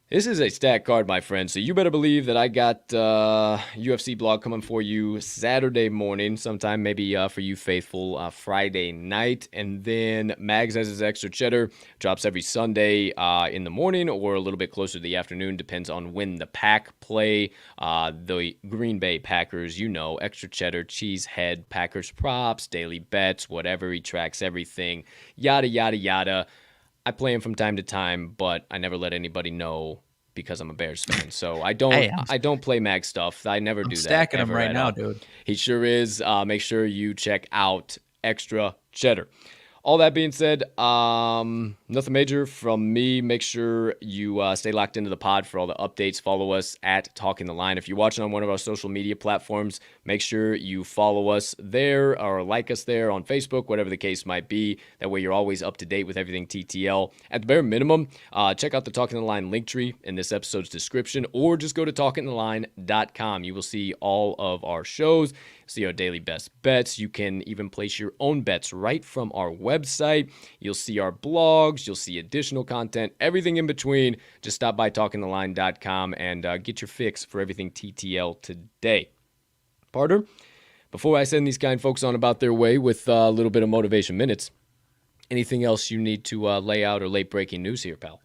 This is a stacked card, my friend, so you better believe that I got UFC blog coming for you Saturday morning, sometime maybe for you faithful Friday night, and then Mags has his extra cheddar, drops every Sunday in the morning or a little bit closer to the afternoon, depends on when the Pack play. The Green Bay Packers, extra cheddar, cheesehead, Packers props, daily bets, whatever, he tracks everything, yada, yada, yada. I play him from time to time, but I never let anybody know because I'm a Bears fan. So I don't play Mag stuff. I never do that. Stacking him right now, dude. He sure is. Make sure you check out Extra Cheddar. All that being said, nothing major from me. Make sure you stay locked into the pod for all the updates. Follow us at Talking the Line. If you're watching on one of our social media platforms, make sure you follow us there or like us there on Facebook, whatever the case might be. That way you're always up to date with everything TTL. At the bare minimum, check out the Talking the Line link tree in this episode's description, or just go to talkingtheline.com. You will see all of our shows, see our daily best bets. You can even place your own bets right from our website. You'll see our blogs. You'll see additional content, everything in between. Just stop by talkingtheline.com and get your fix for everything TTL today. Parter, before I send these kind folks on about their way with a little bit of motivation minutes, anything else you need to lay out or late breaking news here, pal?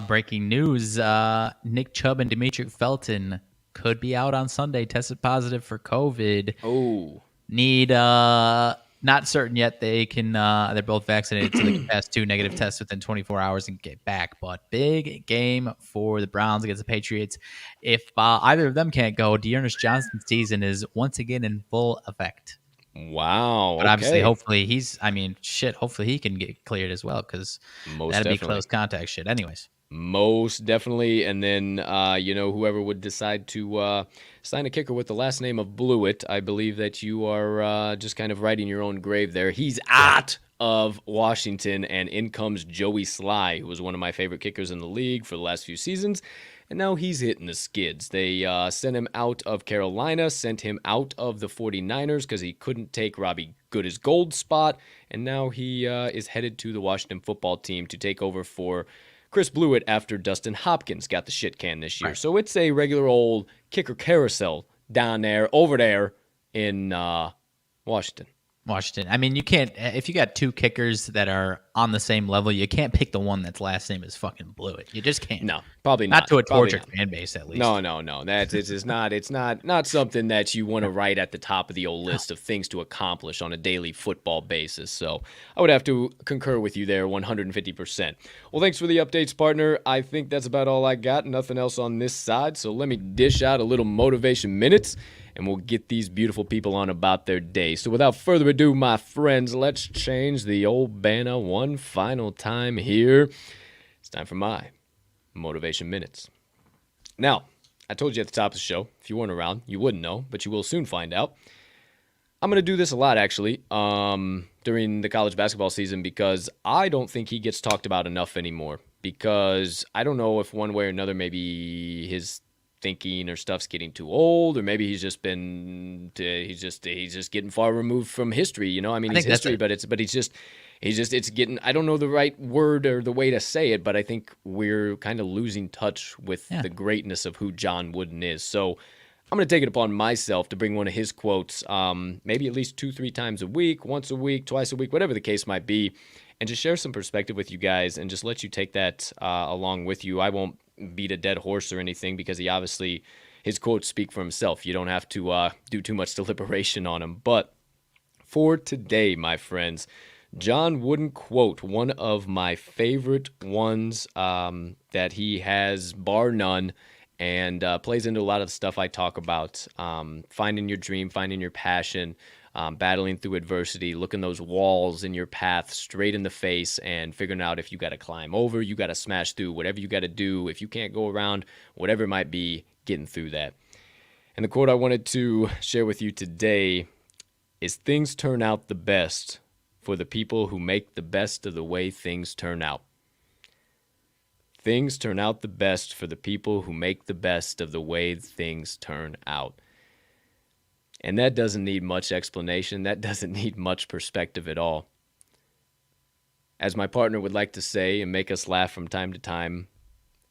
Breaking news, Nick Chubb and Dimitri Felton could be out on Sunday, tested positive for COVID. Oh. Need, not certain yet. They can, they're both vaccinated, so they can pass 2 negative tests within 24 hours and get back. But big game for the Browns against the Patriots. If either of them can't go, Dearness Johnson's season is once again in full effect. Wow. But obviously, hopefully hopefully he can get cleared as well, because that'd be close contact shit anyways. Most definitely. And then, whoever would decide to sign a kicker with the last name of Blewett, I believe that you are just kind of writing your own grave there. He's out of Washington, and in comes Joey Sly, who was one of my favorite kickers in the league for the last few seasons. And now he's hitting the skids. They sent him out of Carolina, sent him out of the 49ers because he couldn't take Robbie Good's gold spot. And now he is headed to the Washington football team to take over for Chris Blewett after Dustin Hopkins got the shit can this year. Right. So it's a regular old kicker carousel over there in Washington. Washington. I mean, you can't, if you got two kickers that are on the same level, you can't pick the one that's last name is fucking Blewett. You just can't. No, probably Not not. to a Probably tortured not. fan base, at least. No. That's it's not. It's not something that you want to write at the top of the old list of things to accomplish on a daily football basis. So I would have to concur with you there, 150%. Well, thanks for the updates, partner. I think that's about all I got. Nothing else on this side. So let me dish out a little motivation minutes, and we'll get these beautiful people on about their day. So without further ado, my friends, let's change the old banner one final time here. It's time for my motivation minutes. Now, I told you at the top of the show, if you weren't around, you wouldn't know, but you will soon find out. I'm going to do this a lot, actually, during the college basketball season, because I don't think he gets talked about enough anymore. Because I don't know if one way or another, maybe his thinking or stuff's getting too old, or maybe he's just getting far removed from history. You know, I mean, he's history, but it's getting, I don't know the right word or the way to say it, but I think we're kind of losing touch with the greatness of who John Wooden is. So I'm going to take it upon myself to bring one of his quotes, maybe at least 2-3 times a week, once a week, twice a week, whatever the case might be, and just share some perspective with you guys and just let you take that along with you. I won't beat a dead horse or anything, because his quotes speak for himself. You don't have to do too much deliberation on him. But for today, my friends, John Wooden quote, one of my favorite ones that he has, bar none, and plays into a lot of the stuff I talk about. Finding your dream, finding your passion, battling through adversity, looking those walls in your path straight in the face, and figuring out if you got to climb over, you got to smash through, whatever you got to do. If you can't go around, whatever it might be, getting through that. And the quote I wanted to share with you today is, "Things turn out the best for the people who make the best of the way things turn out." Things turn out the best for the people who make the best of the way things turn out. And that doesn't need much explanation. That doesn't need much perspective at all. As my partner would like to say and make us laugh from time to time,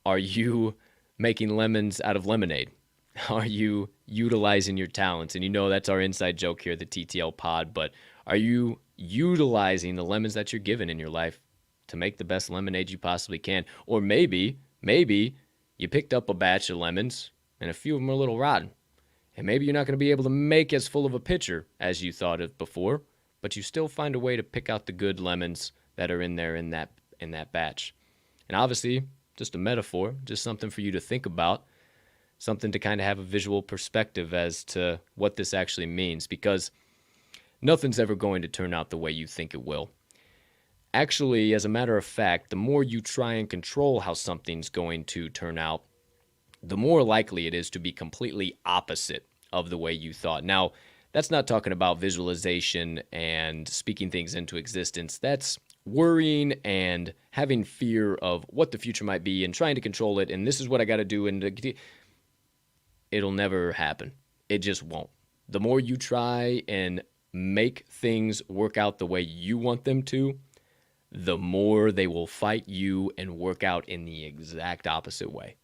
are you making lemons out of lemonade? Are you utilizing your talents? And you know that's our inside joke here at the TTL pod, but are you utilizing the lemons that you're given in your life to make the best lemonade you possibly can? Or maybe you picked up a batch of lemons and a few of them are a little rotten. And maybe you're not going to be able to make as full of a pitcher as you thought of before, but you still find a way to pick out the good lemons that are in there in that batch. And obviously, just a metaphor, just something for you to think about, something to kind of have a visual perspective as to what this actually means, because nothing's ever going to turn out the way you think it will. Actually, as a matter of fact, the more you try and control how something's going to turn out, the more likely it is to be completely opposite of the way you thought. Now, that's not talking about visualization and speaking things into existence. That's worrying and having fear of what the future might be and trying to control it. And this is what I got to do. And it'll never happen. It just won't. The more you try and make things work out the way you want them to, the more they will fight you and work out in the exact opposite way.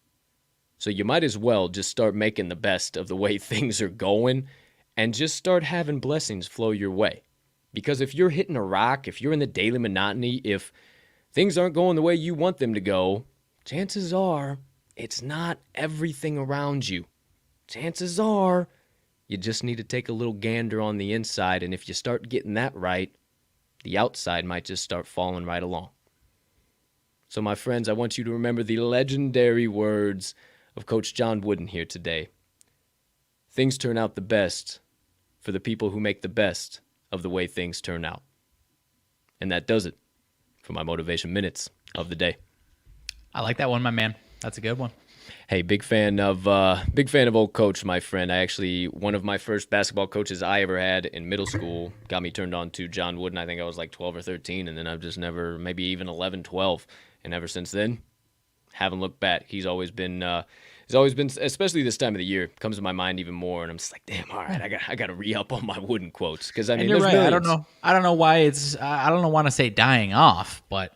So you might as well just start making the best of the way things are going and just start having blessings flow your way. Because if you're hitting a rock, if you're in the daily monotony, if things aren't going the way you want them to go, chances are it's not everything around you. Chances are you just need to take a little gander on the inside, and if you start getting that right, the outside might just start falling right along. So my friends, I want you to remember the legendary words of Coach John Wooden here today. Things turn out the best for the people who make the best of the way things turn out. And that does it for my motivation minutes of the day. I like that one, my man. That's a good one. Hey, big fan of old Coach, my friend. One of my first basketball coaches I ever had in middle school got me turned on to John Wooden. I think I was like 12 or 13, and then I've just never, maybe even 11, 12. And ever since then, haven't looked back. He's always been, especially this time of the year, comes to my mind even more. And I'm just like, damn, all right, I got to re-up on my Wooden quotes. Because, I mean, you're right. Millions. I don't know why I don't want to say dying off, but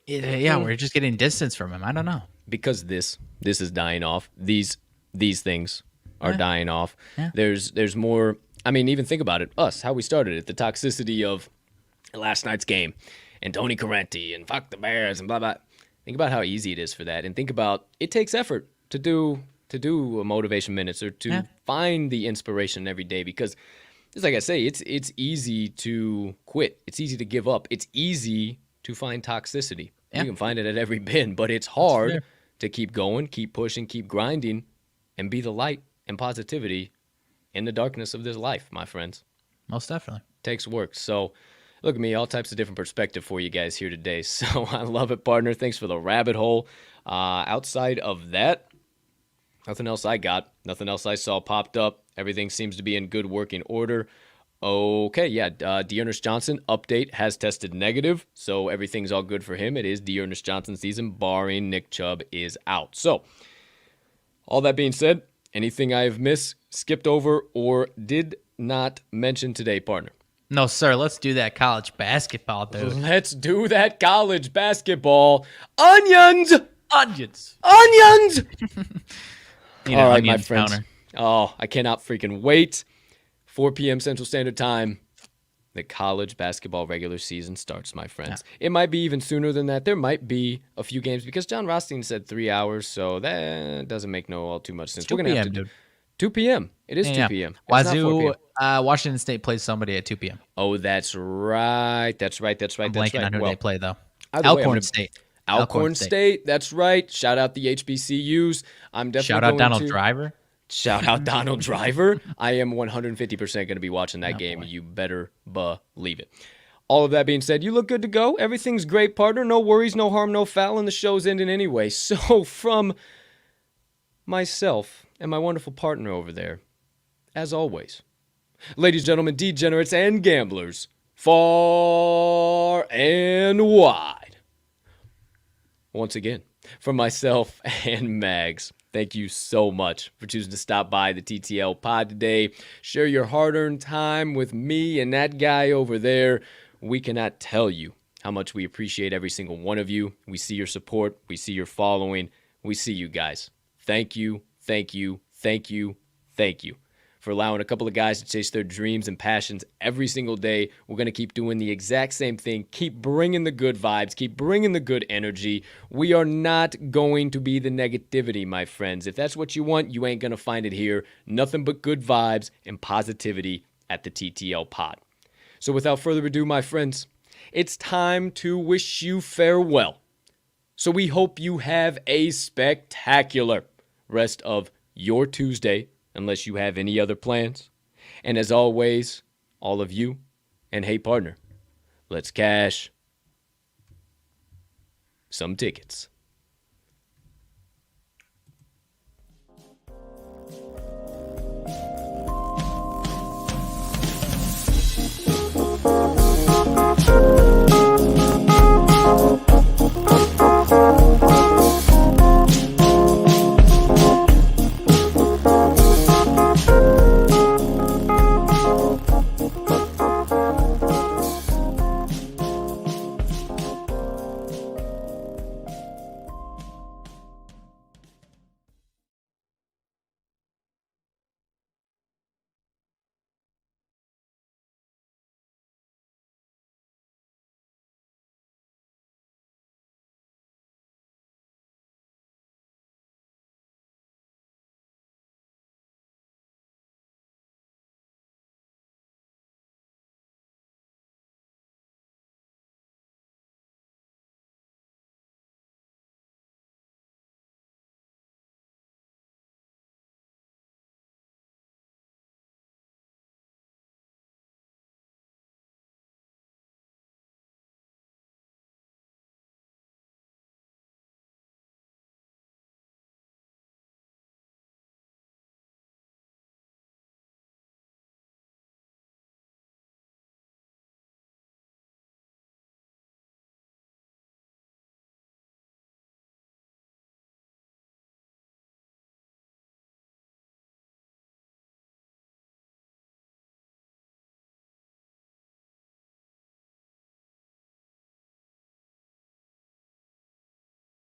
we're just getting distance from him. I don't know. Because this is dying off. These things are dying off. Yeah. There's more. I mean, even think about it. Us, how we started it, the toxicity of last night's game and Tony Correnti and fuck the Bears and blah, blah. Think about how easy it is for that. And think about it takes effort to do a motivation minutes or to find the inspiration every day because just like I say, it's easy to quit. It's easy to give up. It's easy to find toxicity. You can find it at every bin, but it's hard to keep going, keep pushing, keep grinding, and be the light and positivity in the darkness of this life, my friends. Most definitely. Takes work. So look at me, all types of different perspective for you guys here today. So I love it, partner. Thanks for the rabbit hole. Outside of that, nothing else I got. Nothing else I saw popped up. Everything seems to be in good working order. Okay, yeah, Dearness Johnson update has tested negative, so everything's all good for him. It is Dearness Johnson season, barring Nick Chubb is out. So, all that being said, anything I have missed, skipped over, or did not mention today, partner? No, sir. Let's do that college basketball, dude. Let's do that college basketball. Onions! Onions! Onions! Need All an right, onion my friends. counter. Oh, I cannot freaking wait. 4 p.m. Central Standard Time. The college basketball regular season starts, my friends. It might be even sooner than that. There might be a few games because John Rothstein said 3 hours, so that doesn't make all too much sense. 2 We're gonna have p.m., to dude. 2 p.m. It is 2 p.m. It's not 4 Wazoo, p.m. Washington State plays somebody at 2 p.m. Oh, that's right. That's right. I'm blanking on who they play, though. either way, Alcorn State. Alcorn State. That's right. Shout out the HBCUs. I'm definitely Shout out going Donald to... Driver. Shout out Donald Driver. I am 150% going to be watching that game. Boy. You better believe it. All of that being said, you look good to go. Everything's great, partner. No worries, no harm, no foul, and the show's ending anyway. So from myself and my wonderful partner over there, as always, ladies, gentlemen, degenerates, and gamblers, far and wide. Once again, from myself and Mags, thank you so much for choosing to stop by the TTL pod today. Share your hard-earned time with me and that guy over there. We cannot tell you how much we appreciate every single one of you. We see your support. We see your following. We see you guys. Thank you, thank you, thank you, thank you for allowing a couple of guys to chase their dreams and passions every single day. We're going to keep doing the exact same thing. Keep bringing the good vibes. Keep bringing the good energy. We are not going to be the negativity, my friends. If that's what you want, you ain't going to find it here. Nothing but good vibes and positivity at the TTL pod. So without further ado, my friends, it's time to wish you farewell. So we hope you have a spectacular rest of your Tuesday, unless you have any other plans. And as always, all of you, and hey partner, let's cash some tickets.